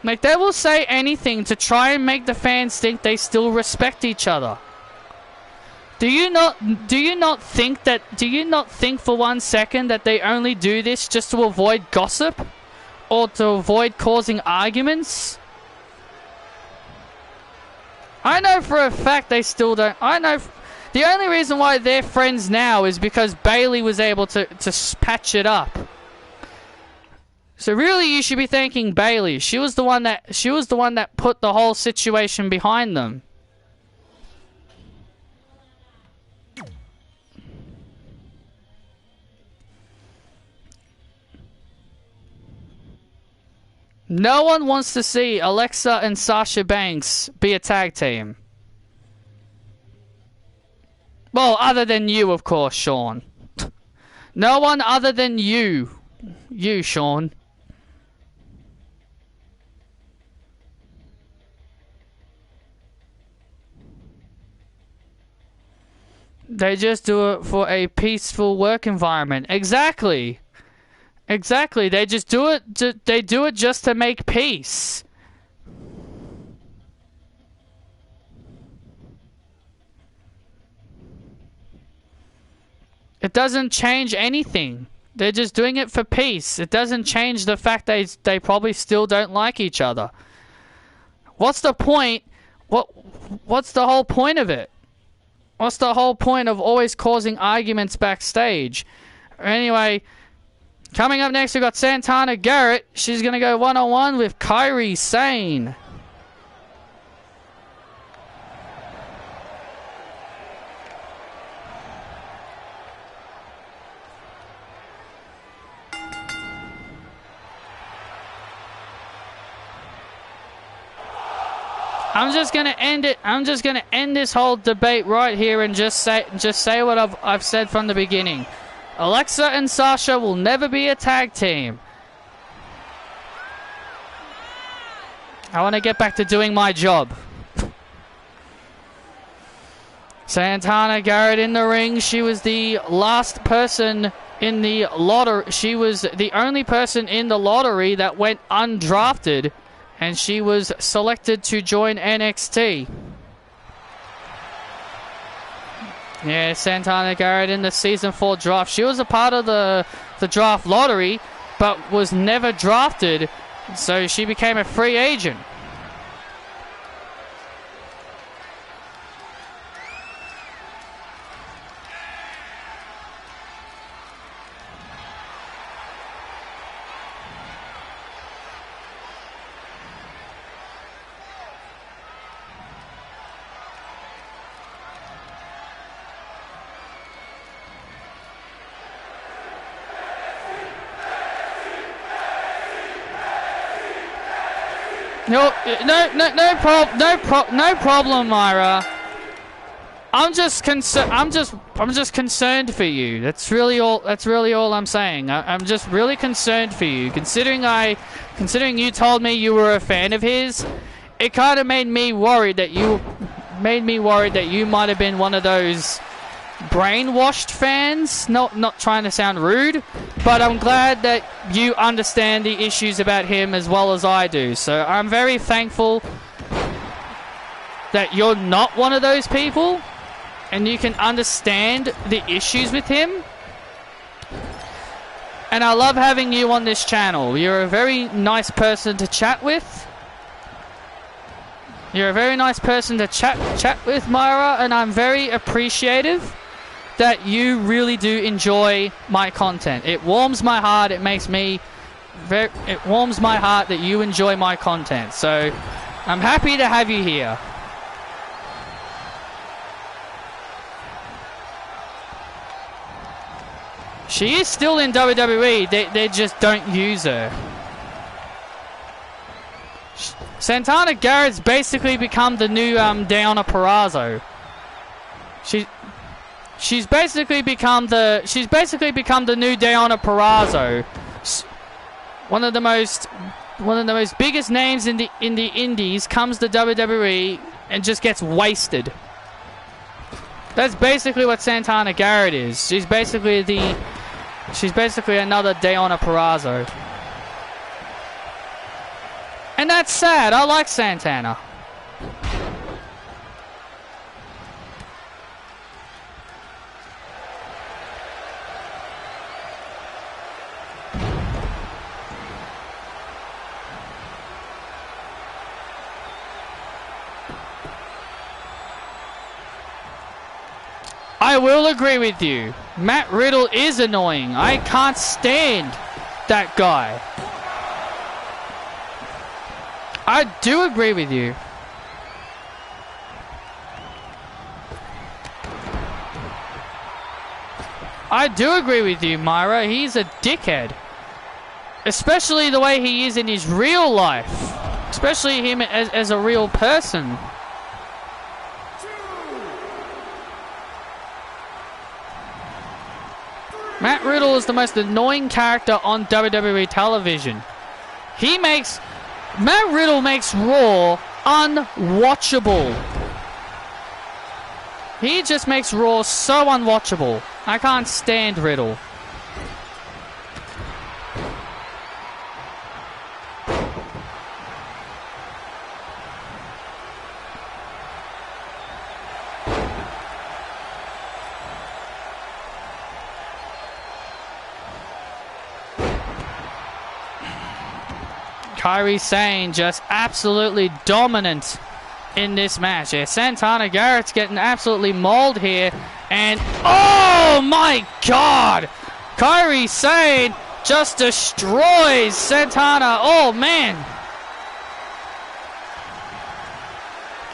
Like, they will say anything to try and make the fans think they still respect each other. Do you not think for 1 second that they only do this just to avoid gossip? Or to avoid causing arguments? I know for a fact they still don't. The only reason why they're friends now is because Bayley was able to patch it up. So really, you should be thanking Bayley. She was the one that put the whole situation behind them. No one wants to see Alexa and Sasha Banks be a tag team. Well, other than you, of course, Sean. No one other than you. You, Sean. They just do it for a peaceful work environment. Exactly. Exactly. They just do it. They do it just to make peace. It doesn't change anything. They're just doing it for peace. It doesn't change the fact they probably still don't like each other. What's the point? What's the whole point of it? What's the whole point of always causing arguments backstage? Anyway, coming up next, we've got Santana Garrett. She's going to go one-on-one with Kairi Sane. I'm just gonna end it. I'm just gonna end this whole debate right here and just say what I've said from the beginning. Alexa and Sasha will never be a tag team. I want to get back to doing my job. Santana Garrett in the ring. She was the last person in the lottery. She was the only person in the lottery that went undrafted. And she was selected to join NXT. Yeah, Santana Garrett in the Season 4 draft. She was a part of the draft lottery, but was never drafted So she became a free agent. No problem, Myra. I'm just concerned for you. That's really all I'm saying. I'm just really concerned for you. Considering you told me you were a fan of his, it kind of made me worried that you might have been one of those brainwashed fans. Not trying to sound rude, but I'm glad that you understand the issues about him as well as I do. So I'm very thankful that you're not one of those people and you can understand the issues with him. And I love having you on this channel. You're a very nice person to chat with. You're a very nice person to chat with, Myra, and I'm very appreciative that you really do enjoy my content. It warms my heart. It makes me it warms my heart that you enjoy my content. So I'm happy to have you here. She is still in WWE. They just don't use her. Santana Garrett's basically become the new Deonna Purrazzo. She's basically become the new Deonna Purrazzo. One of the most biggest names in the indies comes to WWE and just gets wasted. That's basically what Santana Garrett is. She's basically another Deonna Purrazzo. And that's sad. I like Santana. I will agree with you. Matt Riddle is annoying. I can't stand that guy. I do agree with you. I do agree with you, Myra. He's a dickhead. Especially the way he is in his real life. Especially him as a real person. Matt Riddle is the most annoying character on WWE television. Matt Riddle makes Raw unwatchable. He just makes Raw so unwatchable. I can't stand Riddle. Kairi Sane just absolutely dominant in this match. Yeah, Santana Garrett's getting absolutely mauled here. And, oh my God! Kairi Sane just destroys Santana. Oh, man.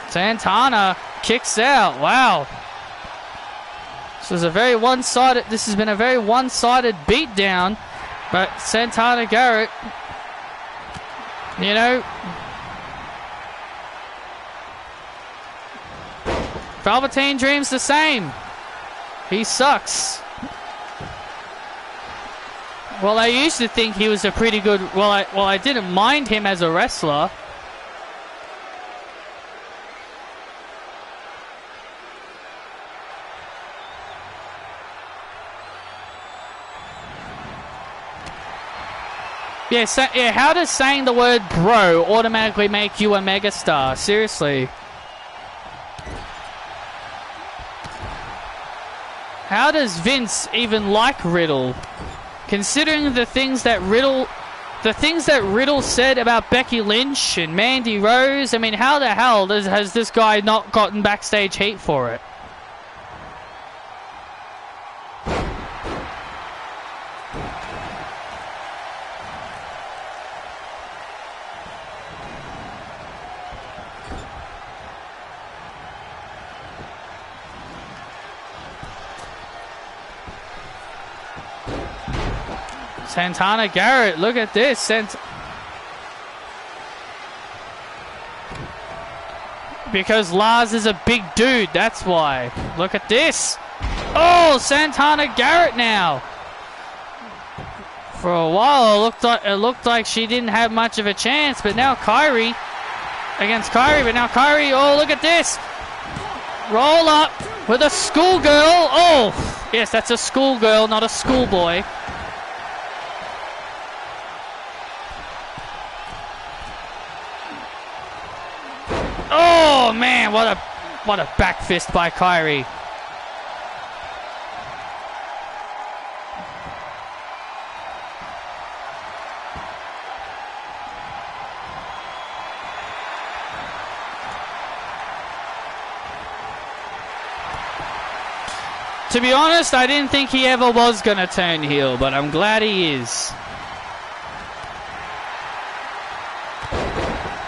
Santana kicks out. Wow. This has been a very one-sided beatdown. But Santana Garrett, you know, Velveteen Dream's the same. He sucks. Well, I used to think he was a pretty good... Well, I didn't mind him as a wrestler. Yeah, how does saying the word bro automatically make you a megastar? Seriously. How does Vince even like Riddle? Considering the things that Riddle the things that Riddle said about Becky Lynch and Mandy Rose, I mean, how the hell has this guy not gotten backstage heat for it? Santana Garrett, look at this. Because Lars is a big dude, that's why. Look at this. Oh, Santana Garrett now. For a while, it looked like she didn't have much of a chance, but now Kairi against Kairi. But now Kairi, oh, look at this. Roll up with a schoolgirl. Oh, yes, that's a schoolgirl, not a schoolboy. Oh man, what a back fist by Kairi. To be honest, I didn't think he ever was gonna turn heel, but I'm glad he is.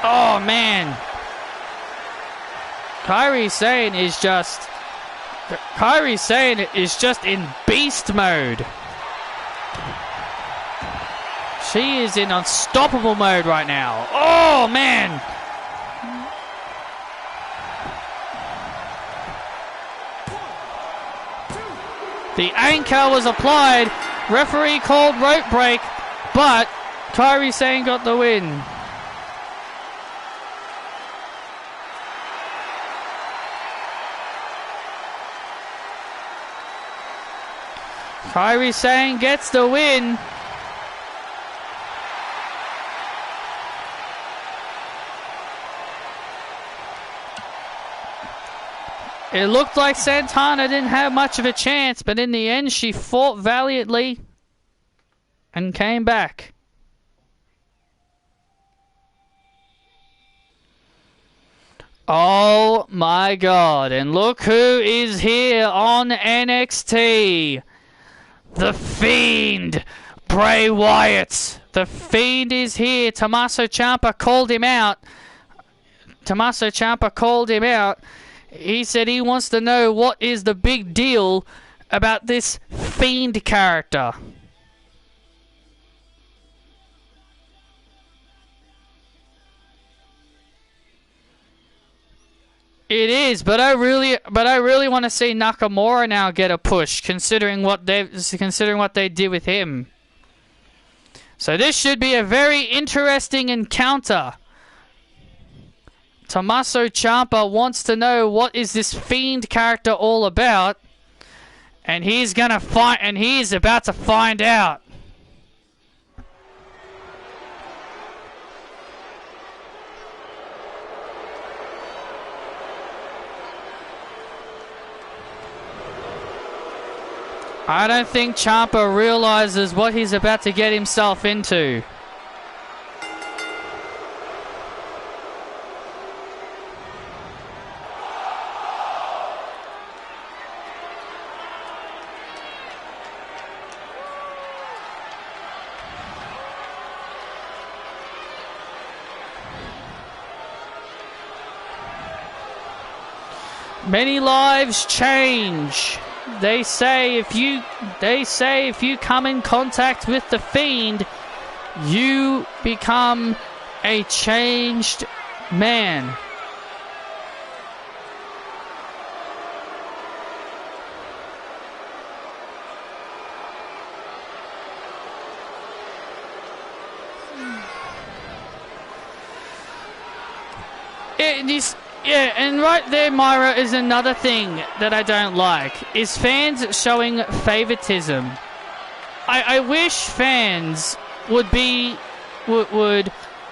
Oh man. Kairi Sane is just in beast mode. She is in unstoppable mode right now. Oh man. The anchor was applied. Referee called rope break, but Kairi Sane got the win. Kairi Sane gets the win. It looked like Santana didn't have much of a chance, but in the end she fought valiantly and came back. Oh my God, and look who is here on NXT. The Fiend, Bray Wyatt. The Fiend is here. Tommaso Ciampa called him out. He said he wants to know what is the big deal about this Fiend character. It is, but I really want to see Nakamura now get a push, considering what they did with him. So this should be a very interesting encounter. Tommaso Ciampa wants to know what is this Fiend character all about, and he's about to find out. I don't think Ciampa realizes what he's about to get himself into. Many lives change. They say if you come in contact with the Fiend, you become a changed man. Yeah, and right there, Myra, is another thing that I don't like, is fans showing favoritism. I wish fans would,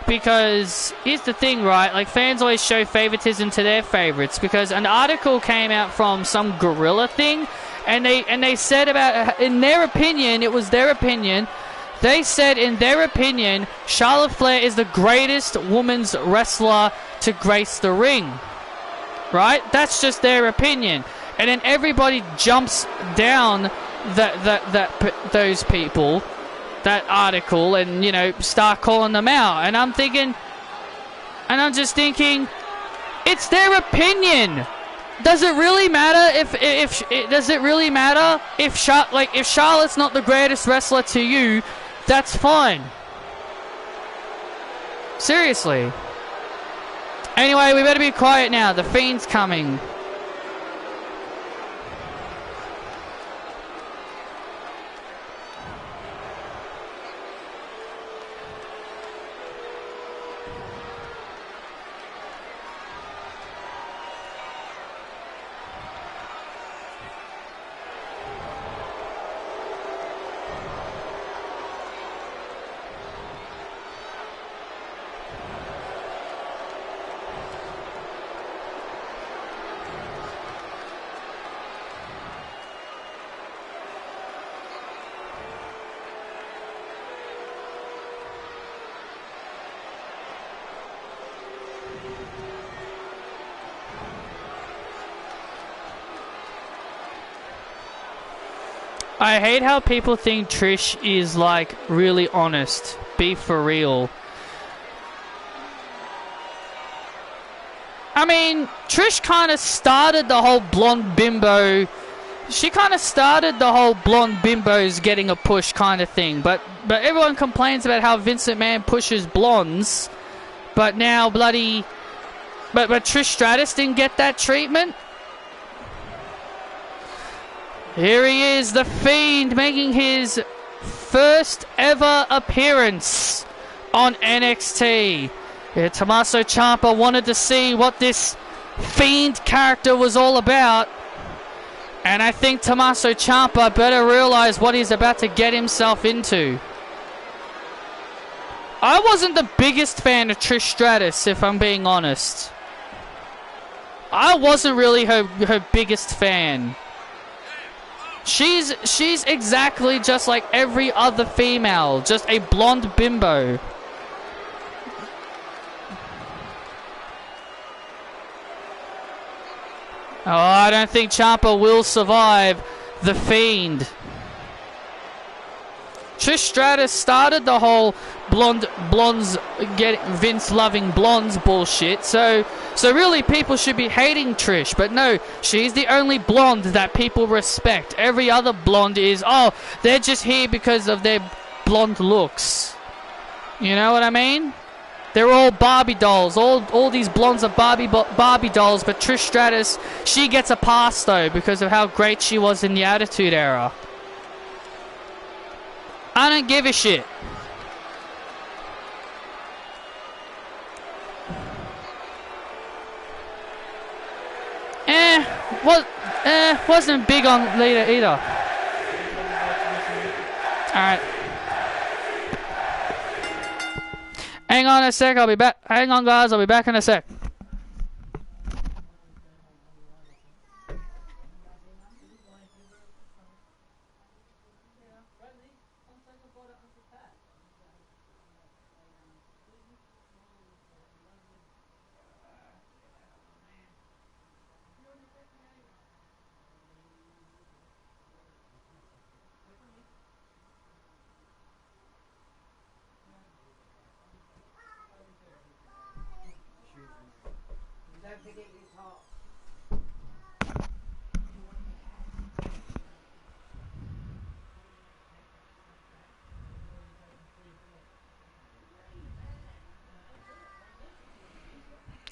because here's the thing, right? Like, fans always show favoritism to their favorites, because an article came out from some gorilla thing, and they said about, in their opinion, it was their opinion, They said, in their opinion, Charlotte Flair is the greatest women's wrestler to grace the ring. Right? That's just their opinion. And then everybody jumps down those people, that article, and, you know, start calling them out. And I'm just thinking, it's their opinion. Does it really matter if Charlotte's not the greatest wrestler to you? That's fine. Seriously. Anyway, we better be quiet now. The Fiend's coming. I hate how people think Trish is, like, really honest. Be for real. I mean, Trish kind of started the whole blonde bimbo. She kind of started the whole blonde bimbos getting a push kind of thing. But everyone complains about how Vince McMahon pushes blondes. But now bloody... But Trish Stratus didn't get that treatment? Here he is, the Fiend, making his first ever appearance on NXT. Yeah, Tommaso Ciampa wanted to see what this Fiend character was all about. And I think Tommaso Ciampa better realize what he's about to get himself into. I wasn't the biggest fan of Trish Stratus, if I'm being honest. I wasn't really her biggest fan. She's exactly just like every other female, just a blonde bimbo. Oh, I don't think Ciampa will survive the Fiend. Trish Stratus started the whole blondes get Vince loving blondes bullshit. So really people should be hating Trish, but no, she's the only blonde that people respect. Every other blonde is, oh, they're just here because of their blonde looks. You know what I mean? They're all Barbie dolls. All these blondes are Barbie dolls, but Trish Stratus, she gets a pass though because of how great she was in the Attitude Era. I don't give a shit. Wasn't big on Lita either. Alright. Hang on a sec, I'll be back. Hang on guys, I'll be back in a sec.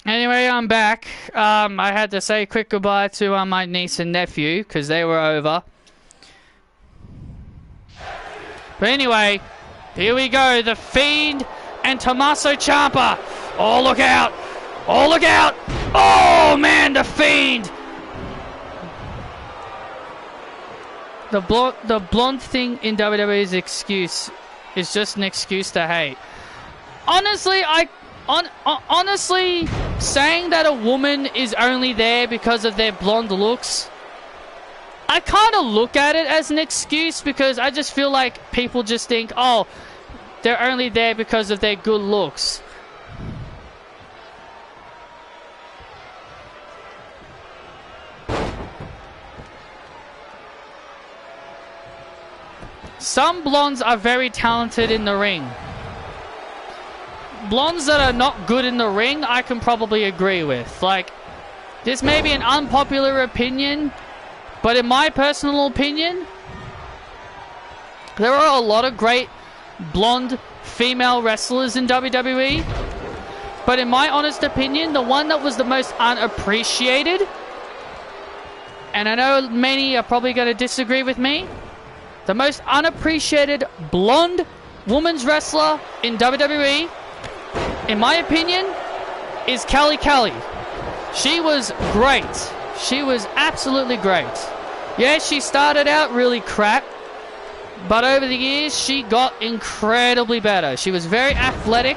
Anyway, I'm back. I had to say a quick goodbye to my niece and nephew because they were over. But anyway, here we go. The Fiend and Tommaso Ciampa. Oh, look out. Oh, look out. Oh, man, the Fiend. The blonde thing in WWE's excuse is just an excuse to hate. Honestly, honestly, saying that a woman is only there because of their blonde looks, I kind of look at it as an excuse because I just feel like people just think, oh, they're only there because of their good looks. Some blondes are very talented in the ring. Blondes that are not good in the ring, I can probably agree with. Like, this may be an unpopular opinion, but in my personal opinion, there are a lot of great blonde female wrestlers in WWE. But in my honest opinion, the one that was the most unappreciated, and I know many are probably going to disagree with me, the most unappreciated blonde women's wrestler in WWE, in my opinion, is Kelly. She was great. She was absolutely great. Yeah, she started out really crap, but over the years, she got incredibly better. She was very athletic.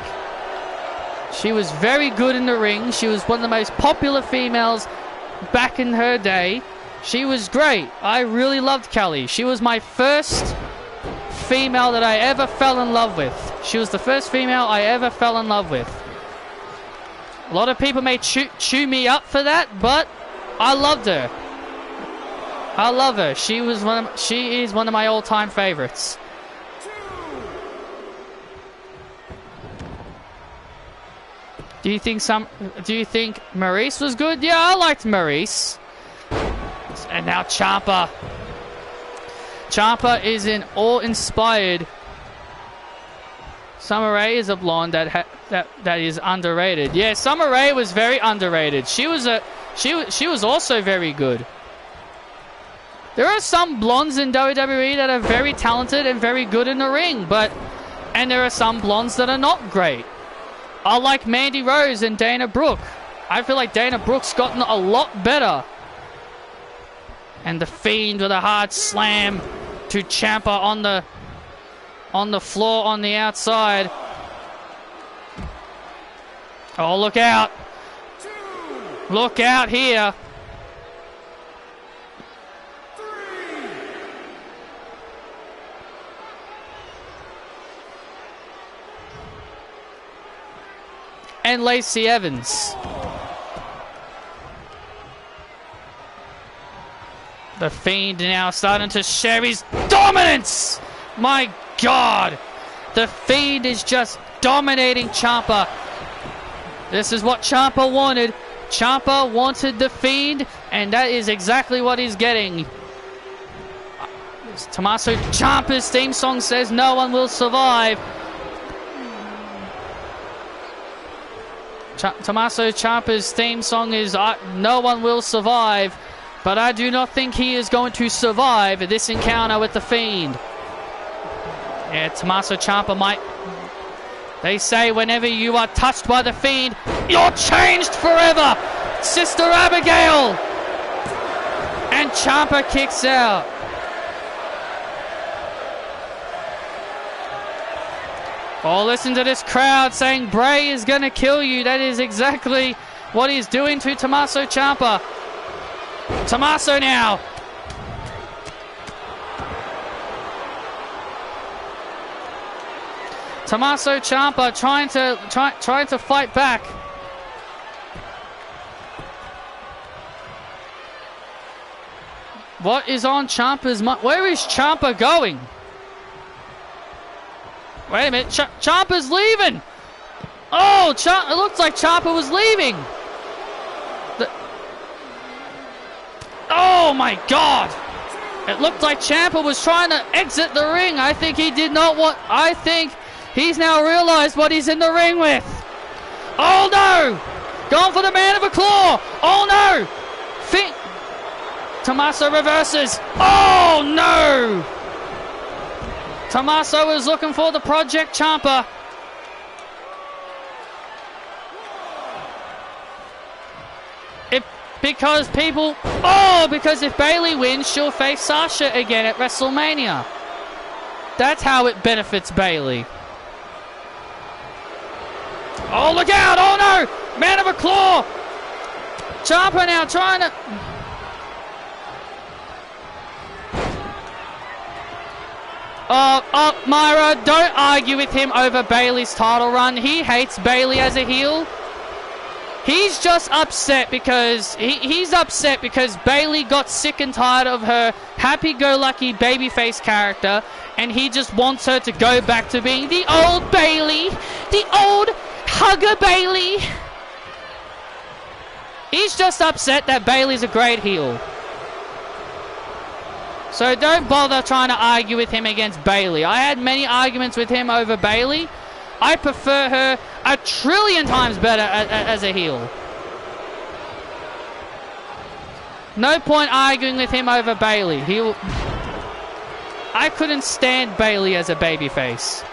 She was very good in the ring. She was one of the most popular females back in her day. She was great. I really loved Kelly. She was my first female that I ever fell in love with. She was the first female I ever fell in love with. A lot of people may chew me up for that, but I loved her. I love her. She is one of my all-time favorites. Do you think Maurice was good? Yeah, I liked Maurice. And now Ciampa. Ciampa is an awe-inspired. Summer Rae is a blonde that is underrated. Yeah, Summer Rae was very underrated. She was also very good. There are some blondes in WWE that are very talented and very good in the ring, and there are some blondes that are not great. I like Mandy Rose and Dana Brooke. I feel like Dana Brooke's gotten a lot better. And the Fiend with a hard slam to Ciampa on the floor on the outside. Oh, look out. Look out here. And Lacey Evans. The Fiend now starting to share his dominance. My God. The Fiend is just dominating Ciampa. This is what Ciampa wanted. Ciampa wanted the Fiend, and that is exactly what he's getting. Tommaso Ciampa's theme song says no one will survive. Tommaso Ciampa's theme song is no one will survive, but I do not think he is going to survive this encounter with the Fiend. Yeah, Tommaso Ciampa might. They say whenever you are touched by the Fiend, you're changed forever. Sister Abigail. And Ciampa kicks out. Oh, listen to this crowd saying Bray is going to kill you. That is exactly what he's doing to Tommaso Ciampa. Tommaso now. Tommaso Ciampa trying to fight back. What is on Ciampa's mind? Where is Ciampa going? Wait a minute, Ciampa's leaving! Oh, it looks like Ciampa was leaving! Oh my God! It looked like Ciampa was trying to exit the ring. I think he did not want... I think he's now realized what he's in the ring with. Oh no! Going for the man of a claw! Oh no! Tommaso reverses. Oh no! Tommaso is looking for the Project Ciampa. Because if Bayley wins, she'll face Sasha again at WrestleMania. That's how it benefits Bayley. Oh, look out! Oh no! Man of a claw! Ciampa now trying to... Myra, don't argue with him over Bayley's title run. He hates Bayley as a heel. He's just upset because he's upset because Bayley got sick and tired of her happy-go-lucky babyface character, and he just wants her to go back to being the old Bayley, the old hugger Bayley. He's just upset that Bayley's a great heel. So don't bother trying to argue with him against Bayley. I had many arguments with him over Bayley. I prefer her 1,000,000,000 times better as a heel. No point arguing with him over Bayley. I couldn't stand Bayley as a babyface.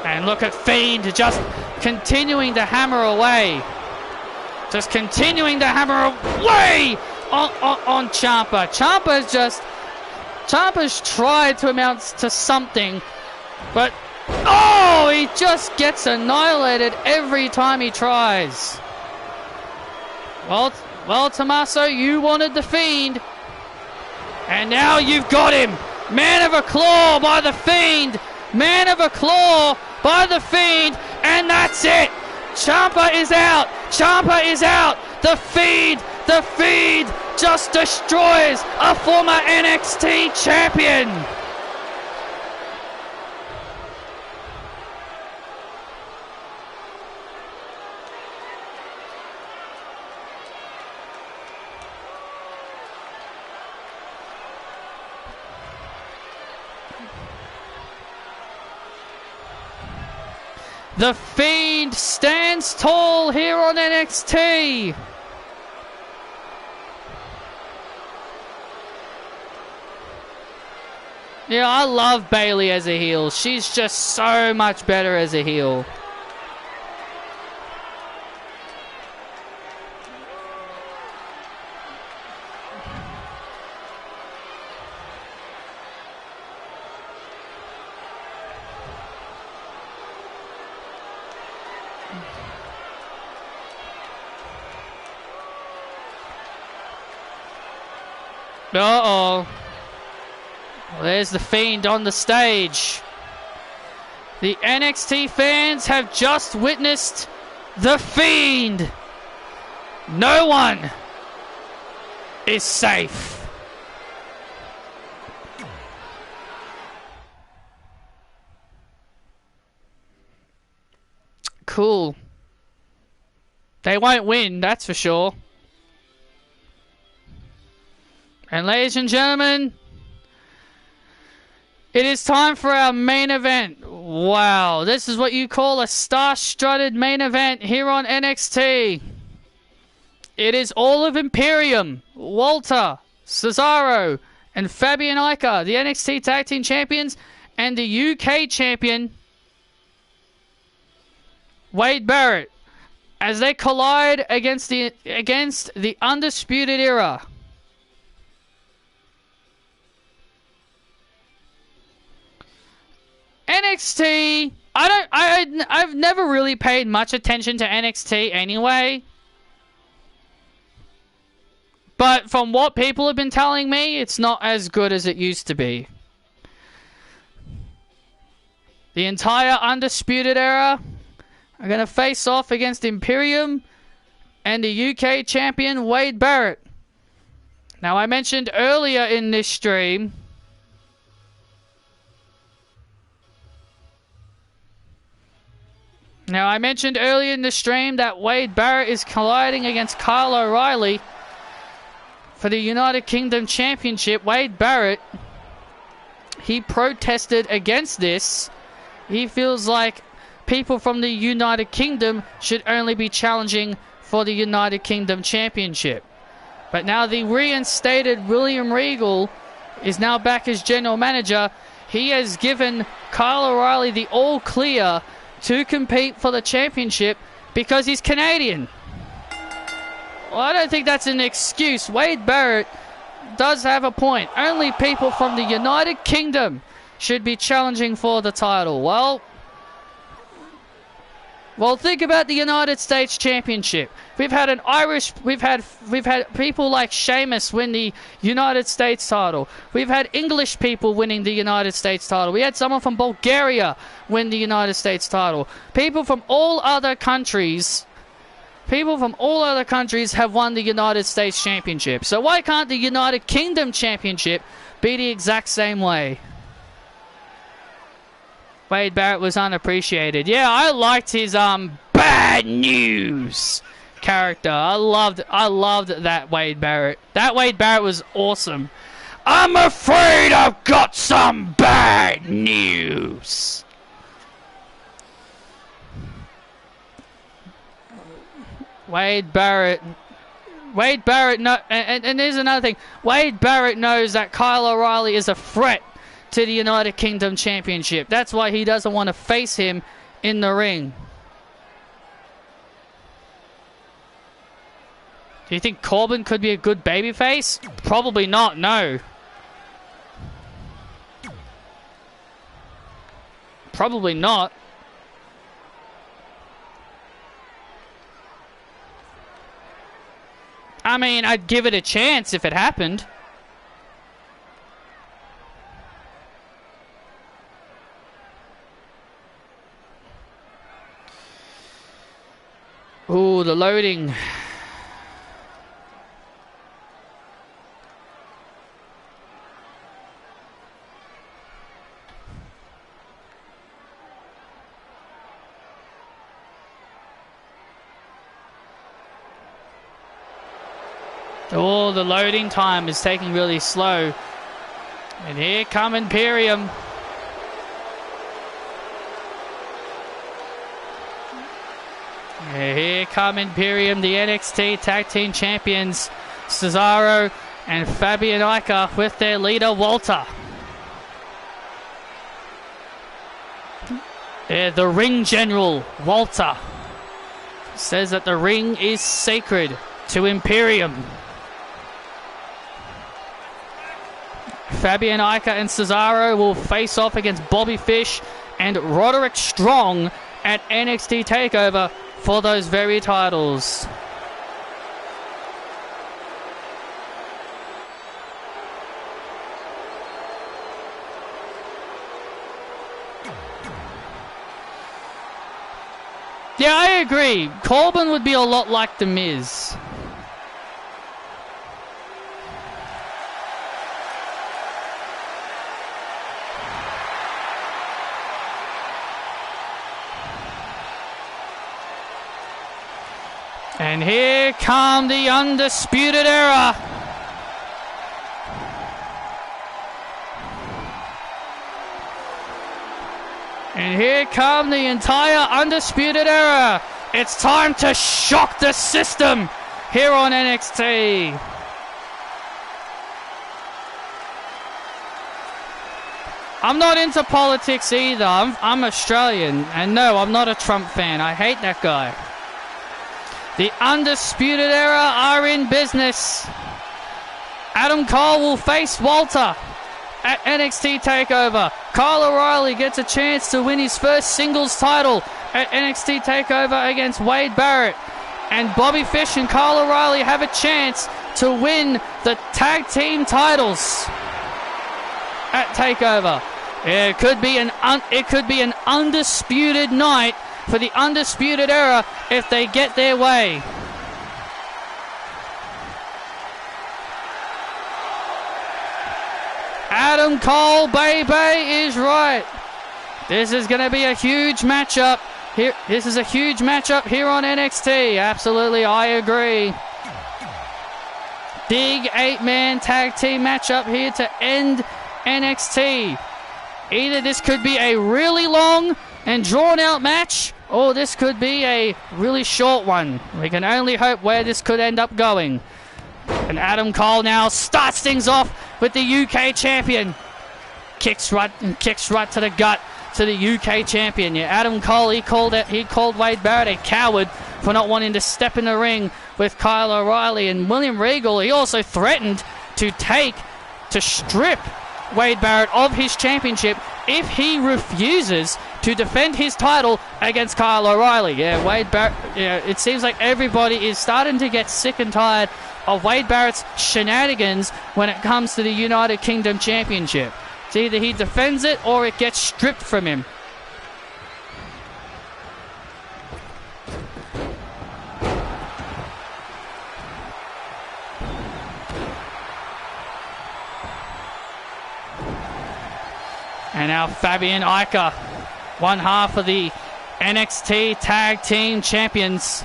And look at Fiend just continuing to hammer away. Just continuing to hammer away on Ciampa. Ciampa's tried to amount to something, but oh, he just gets annihilated every time he tries. Well, Tommaso, you wanted the Fiend, and now you've got him. Man of a Claw by the Fiend. Man of a Claw by the Fiend, and that's it. Ciampa is out. Ciampa is out. The Fiend just destroys a former NXT champion. The Fiend stands tall here on NXT. Yeah, I love Bayley as a heel. She's just so much better as a heel. Uh-oh. Well, there's the Fiend on the stage. The NXT fans have just witnessed the Fiend. No one is safe. Cool. They won't win, that's for sure. And ladies and gentlemen, it is time for our main event. Wow, this is what you call a star-studded main event here on NXT. It is all of Imperium, Walter, Cesaro, and Fabian Aichner, the NXT Tag Team Champions, and the UK Champion, Wade Barrett, as they collide against the Undisputed Era. NXT, I've never really paid much attention to NXT anyway. But from what people have been telling me, it's not as good as it used to be. The entire Undisputed Era are going to face off against Imperium and the UK champion Wade Barrett. Now, I mentioned earlier in this stream that Wade Barrett is colliding against Kyle O'Reilly for the United Kingdom Championship. Wade Barrett, he protested against this. He feels like people from the United Kingdom should only be challenging for the United Kingdom Championship. But now the reinstated William Regal is now back as general manager. He has given Kyle O'Reilly the all clear to compete for the championship because he's Canadian. Well, I don't think that's an excuse. Wade Barrett does have a point. Only people from the United Kingdom should be challenging for the title. Well, Well, think about the United States Championship. We've had people like Sheamus win the United States title. We've had English people winning the United States title. We had someone from Bulgaria win the United States title. People from all other countries have won the United States Championship. So why can't the United Kingdom Championship be the exact same way? Wade Barrett was unappreciated. Yeah, I liked his bad news character. I loved that Wade Barrett. That Wade Barrett was awesome. I'm afraid I've got some bad news. Wade Barrett, no, and there's another thing. Wade Barrett knows that Kyle O'Reilly is a threat to the United Kingdom Championship. That's why he doesn't want to face him in the ring. Do you think Corbin could be a good babyface? Probably not, no. Probably not. I mean, I'd give it a chance if it happened. Ooh, the loading. Oh, the loading time is taking really slow. And here come Imperium. Here come Imperium, the NXT Tag Team Champions, Cesaro and Fabian Aichner with their leader, Walter. The ring general, Walter, says that the ring is sacred to Imperium. Fabian Aichner and Cesaro will face off against Bobby Fish and Roderick Strong at NXT TakeOver for those very titles. Yeah, I agree. Corbin would be a lot like The Miz. And here come the Undisputed Era. And here come the entire Undisputed Era. It's time to shock the system here on NXT. I'm not into politics either. I'm Australian. And no, I'm not a Trump fan. I hate that guy. The Undisputed Era are in business. Adam Cole will face Walter at NXT TakeOver. Kyle O'Reilly gets a chance to win his first singles title at NXT TakeOver against Wade Barrett. And Bobby Fish and Kyle O'Reilly have a chance to win the tag team titles at TakeOver. It could be an undisputed night for the Undisputed Era if they get their way. Adam Cole, baby, is right. This is going to be a huge matchup. This is a huge matchup here on NXT. Absolutely, I agree. Big 8-man tag team matchup here to end NXT. Either this could be a really long and drawn-out match, or this could be a really short one. We can only hope where this could end up going. And Adam Cole now starts things off with the UK champion. Kicks right to the gut to the UK champion. Yeah, Adam Cole, he called Wade Barrett a coward for not wanting to step in the ring with Kyle O'Reilly. And William Regal, he also threatened to strip Wade Barrett of his championship if he refuses to defend his title against Kyle O'Reilly. Yeah, Wade Barrett. Yeah, it seems like everybody is starting to get sick and tired of Wade Barrett's shenanigans when it comes to the United Kingdom Championship. It's either he defends it or it gets stripped from him. And now Fabian Aichner, one half of the NXT Tag Team Champions.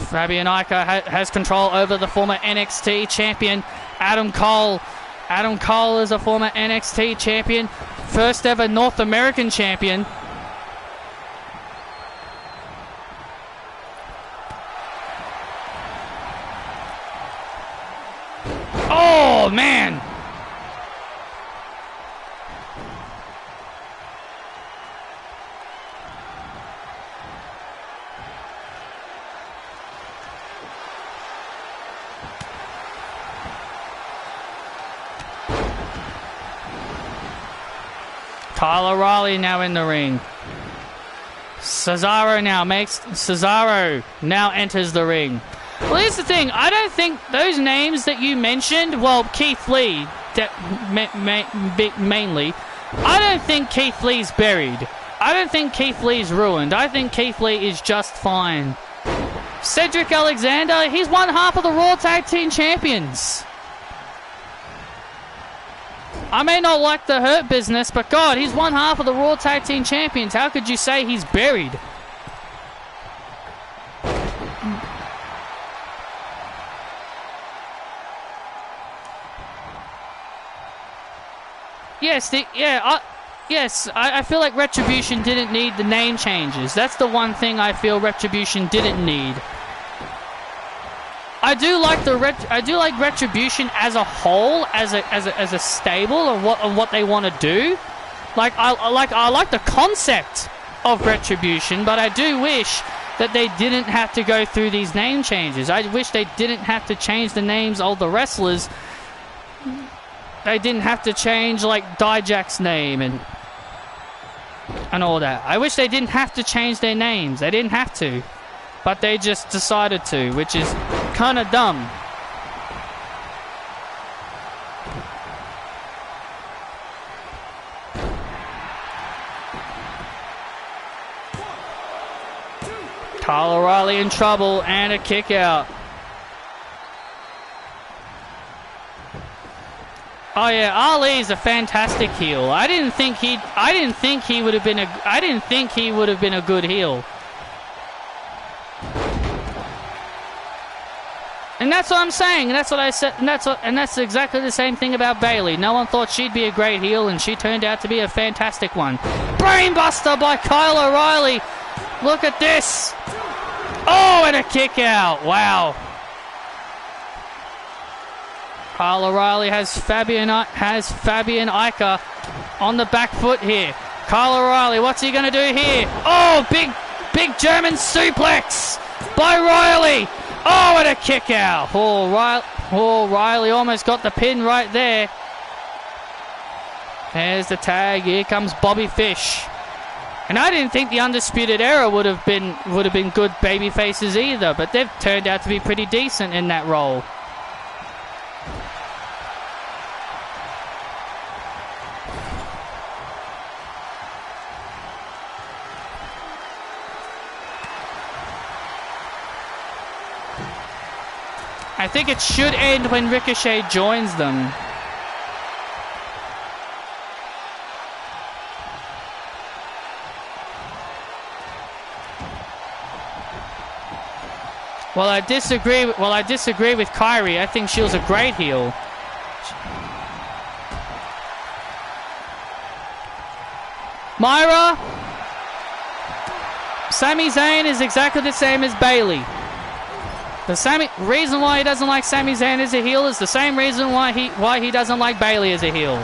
Fabian Aichner has control over the former NXT champion, Adam Cole. Adam Cole is a former NXT champion, first ever North American champion. Oh, man! Kyle O'Reilly now in the ring. Cesaro now enters the ring. Well, here's the thing. I don't think those names that you mentioned, well, Keith Lee, mainly, I don't think Keith Lee's buried. I don't think Keith Lee's ruined. I think Keith Lee is just fine. Cedric Alexander, he's one half of the Raw Tag Team Champions. I may not like the Hurt Business, but God, he's one half of the Raw Tag Team Champions. How could you say he's buried? I feel like Retribution didn't need the name changes. That's the one thing I feel Retribution didn't need. I do like Retribution as a whole, as a stable of what they want to do. I like the concept of Retribution, but I do wish that they didn't have to go through these name changes. I wish they didn't have to change the names of the wrestlers. They didn't have to change like Dijak's name and all that. I wish they didn't have to change their names. They didn't have to. But they just decided to, which is kind of dumb. Kyle O'Reilly in trouble and a kick out. Oh yeah, Ali's a fantastic heel. I didn't think he would have been a good heel. And that's what I'm saying. And that's what I said. And that's exactly the same thing about Bayley. No one thought she'd be a great heel, and she turned out to be a fantastic one. Brainbuster by Kyle O'Reilly. Look at this. Oh, and a kick out. Wow. Kyle O'Reilly has Fabian Aichner on the back foot here. Kyle O'Reilly, what's he going to do here? Oh, big German suplex by Riley. Oh, and a kick out. Oh, Riley almost got the pin right there. There's the tag. Here comes Bobby Fish. And I didn't think the Undisputed Era would have been good baby faces either, but they've turned out to be pretty decent in that role. I think it should end when Ricochet joins them. Well, I disagree with Kyrie. I think she was a great heel. Myra. Sami Zayn is exactly the same as Bayley. The reason why he doesn't like Sami Zayn as a heel is the same reason why he doesn't like Bayley as a heel.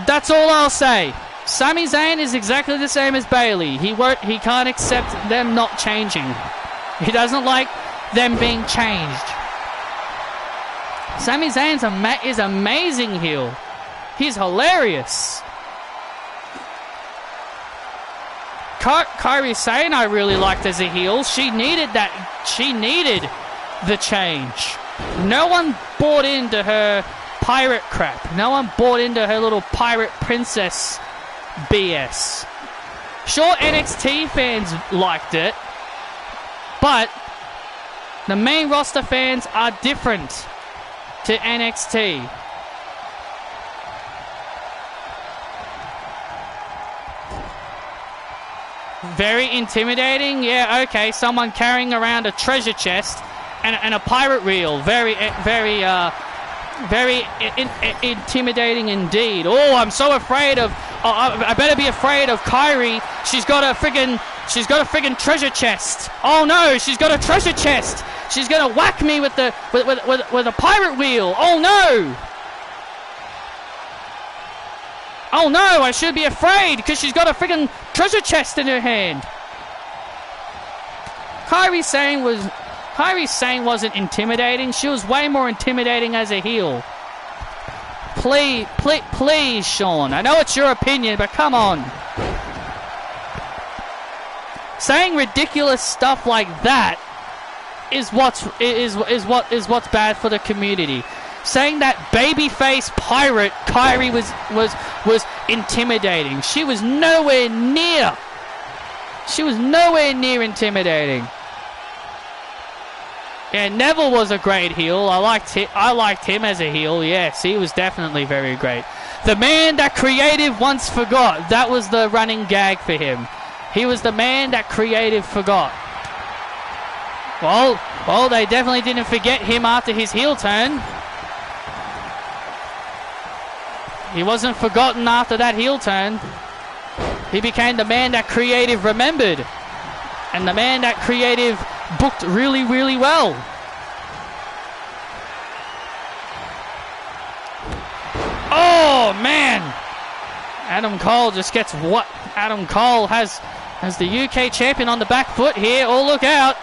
That's all I'll say. Sami Zayn is exactly the same as Bayley. He can't accept them not changing. He doesn't like them being changed. Sami Zayn is amazing heel. He's hilarious. Kairi Sane I really liked as a heel. She needed that. She needed the change. No one bought into her pirate crap. No one bought into her little pirate princess BS. Sure, NXT fans liked it, but the main roster fans are different to NXT. Very intimidating. Yeah, okay. Someone carrying around a treasure chest and a pirate reel. Very intimidating indeed. Oh, I'm so afraid of. I better be afraid of Kairi. She's got a friggin' treasure chest. Oh no, she's got a treasure chest. She's gonna whack me with a pirate wheel. Oh no. Oh no, I should be afraid because she's got a friggin' treasure chest in her hand. Kairi Sane wasn't intimidating. She was way more intimidating as a heel. Please, Sean. I know it's your opinion, but come on. Saying ridiculous stuff like that is what's bad for the community. Saying that babyface pirate Kairi was intimidating. She was nowhere near. She was nowhere near intimidating. Yeah, Neville was a great heel. I liked him as a heel. Yes, he was definitely very great. The man that creative once forgot. That was the running gag for him. He was the man that creative forgot. Well, they definitely didn't forget him after his heel turn. He wasn't forgotten after that heel turn. He became the man that creative remembered. And the man that creative booked really, really well. Oh, man. Adam Cole just gets what? Adam Cole has the UK champion on the back foot here. Oh, look out.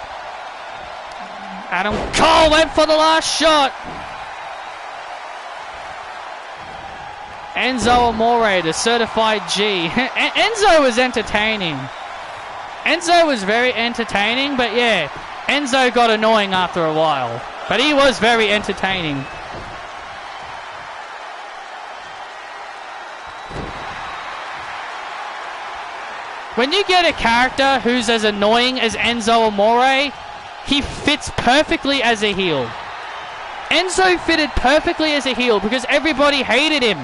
Adam Cole went for the last shot. Enzo Amore, the certified G. Enzo was entertaining. Enzo was very entertaining, but yeah, Enzo got annoying after a while. But he was very entertaining. When you get a character who's as annoying as Enzo Amore, he fits perfectly as a heel. Enzo fitted perfectly as a heel because everybody hated him.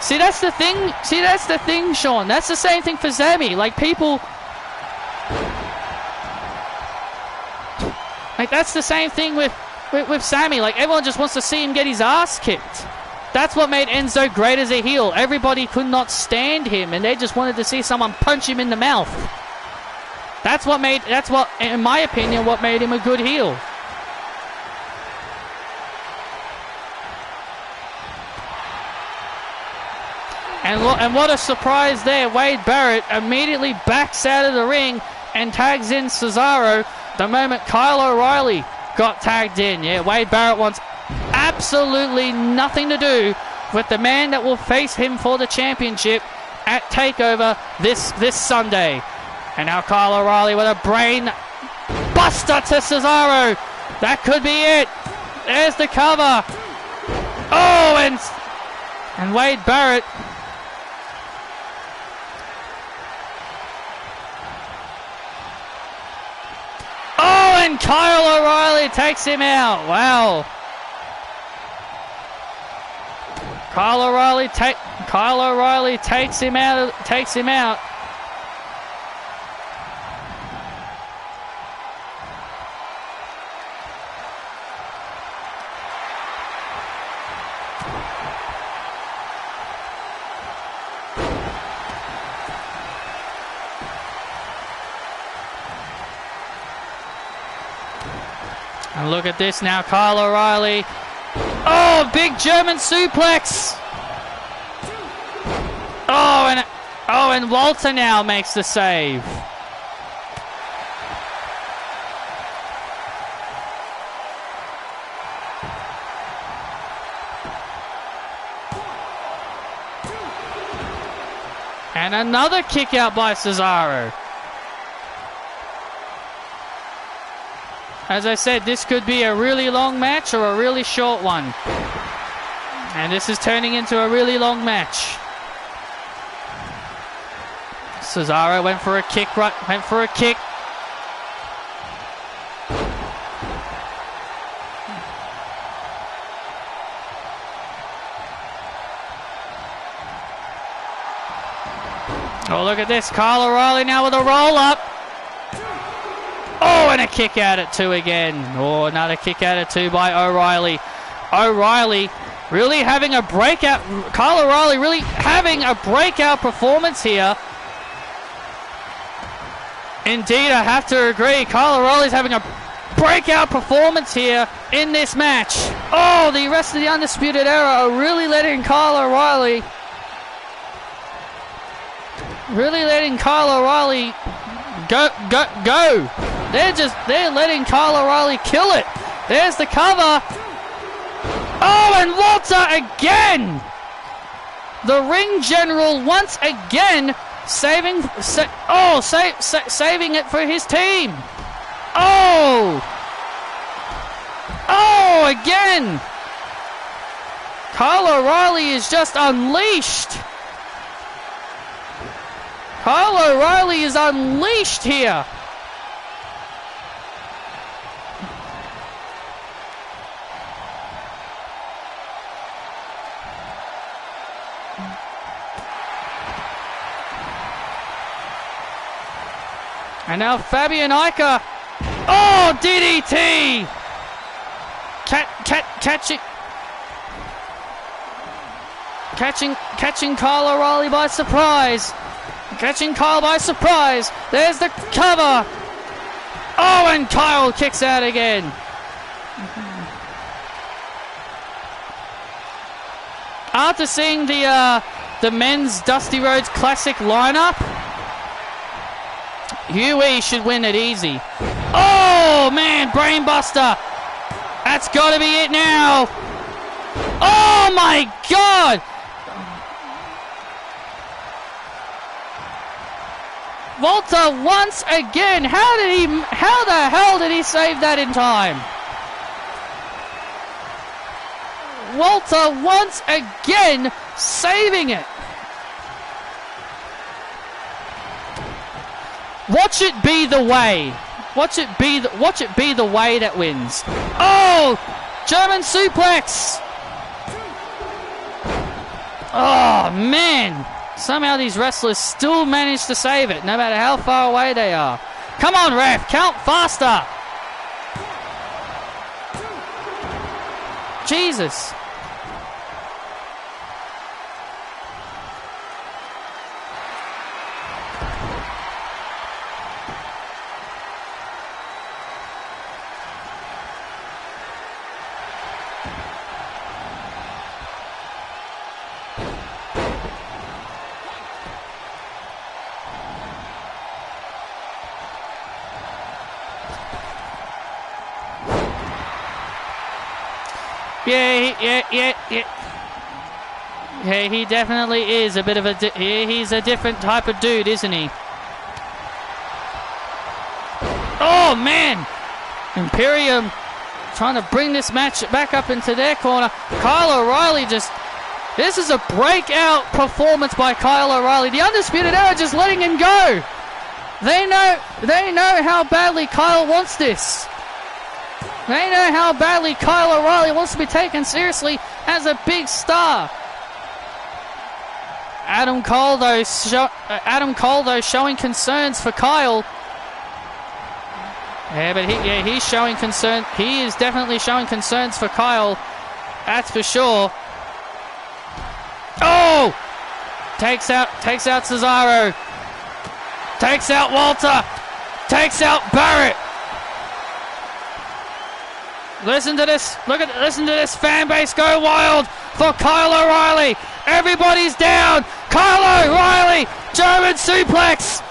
See, that's the thing. See, that's the thing, Sean. That's the same thing for Sami. Like, people... Like, that's the same thing with Sami. Like, everyone just wants to see him get his ass kicked. That's what made Enzo great as a heel. Everybody could not stand him, and they just wanted to see someone punch him in the mouth. That's what, in my opinion, what made him a good heel. And what a surprise there. Wade Barrett immediately backs out of the ring and tags in Cesaro the moment Kyle O'Reilly got tagged in. Yeah, Wade Barrett wants absolutely nothing to do with the man that will face him for the championship at TakeOver this Sunday. And now Kyle O'Reilly with a brain buster to Cesaro. That could be it. There's the cover. Oh, and Wade Barrett... Oh, and Kyle O'Reilly takes him out. Wow. Kyle O'Reilly takes him out. And look at this now, Kyle O'Reilly. Oh, big German suplex. Oh, and Walter now makes the save. And another kick out by Cesaro. As I said, this could be a really long match or a really short one. And this is turning into a really long match. Cesaro went for a kick, went for a kick. Oh, look at this. Kyle O'Reilly now with a roll-up. Oh, and a kick out at 2 again. Oh, another kick out at 2 by O'Reilly. O'Reilly really having a breakout. Kyle O'Reilly really having a breakout performance here. Indeed, I have to agree. Kyle O'Reilly's having a breakout performance here in this match. Oh, the rest of the Undisputed Era are really letting Kyle O'Reilly go. They're letting Kyle O'Reilly kill it. There's the cover. Oh, and Walter again. The ring general once again saving it for his team. Oh, again. Kyle O'Reilly is just unleashed. Kyle O'Reilly is unleashed here. And now Fabian Aichner. Oh, DDT! Catching Kyle O'Reilly by surprise. Catching Kyle by surprise. There's the cover. Oh, and Kyle kicks out again. After seeing the men's Dusty Rhodes Classic lineup, UE should win it easy. Oh, man, brainbuster. That's got to be it now. Oh, my God. Walter once again. How the hell did he save that in time? Walter once again saving it. Watch it be the way. Watch it be the way that wins. Oh, German suplex. Oh, man. Somehow these wrestlers still manage to save it, no matter how far away they are. Come on, ref, count faster. Jesus. Yeah, he definitely is a bit of a... he's a different type of dude, isn't he? Oh, man! Imperium trying to bring this match back up into their corner. Kyle O'Reilly just... This is a breakout performance by Kyle O'Reilly. The Undisputed Era just letting him go. They know how badly Kyle wants this. They know how badly Kyle O'Reilly wants to be taken seriously as a big star. Adam Cole, though, showing concerns for Kyle. Yeah, but he's showing concern. He is definitely showing concerns for Kyle. That's for sure. Oh! Takes out Cesaro. Takes out Walter. Takes out Barrett. Listen to this. Listen to this fan base go wild for Kyle O'Reilly. Everybody's down. Kyle O'Reilly, German suplex.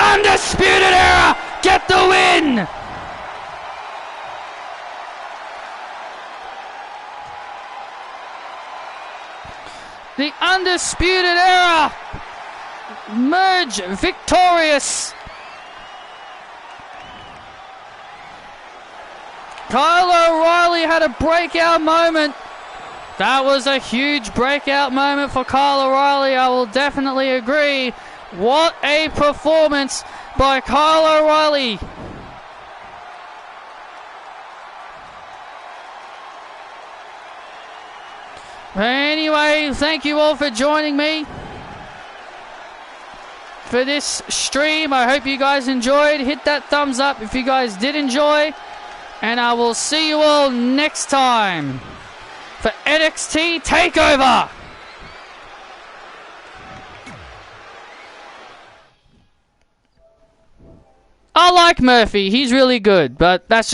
Undisputed Era, get the win. The Undisputed Era emerge victorious. Kyle O'Reilly had a breakout moment. That was a huge breakout moment for Kyle O'Reilly. I will definitely agree. What a performance by Kyle O'Reilly. Anyway, thank you all for joining me for this stream. I hope you guys enjoyed. Hit that thumbs up if you guys did enjoy. And I will see you all next time for NXT TakeOver. I like Murphy. He's really good, but that's just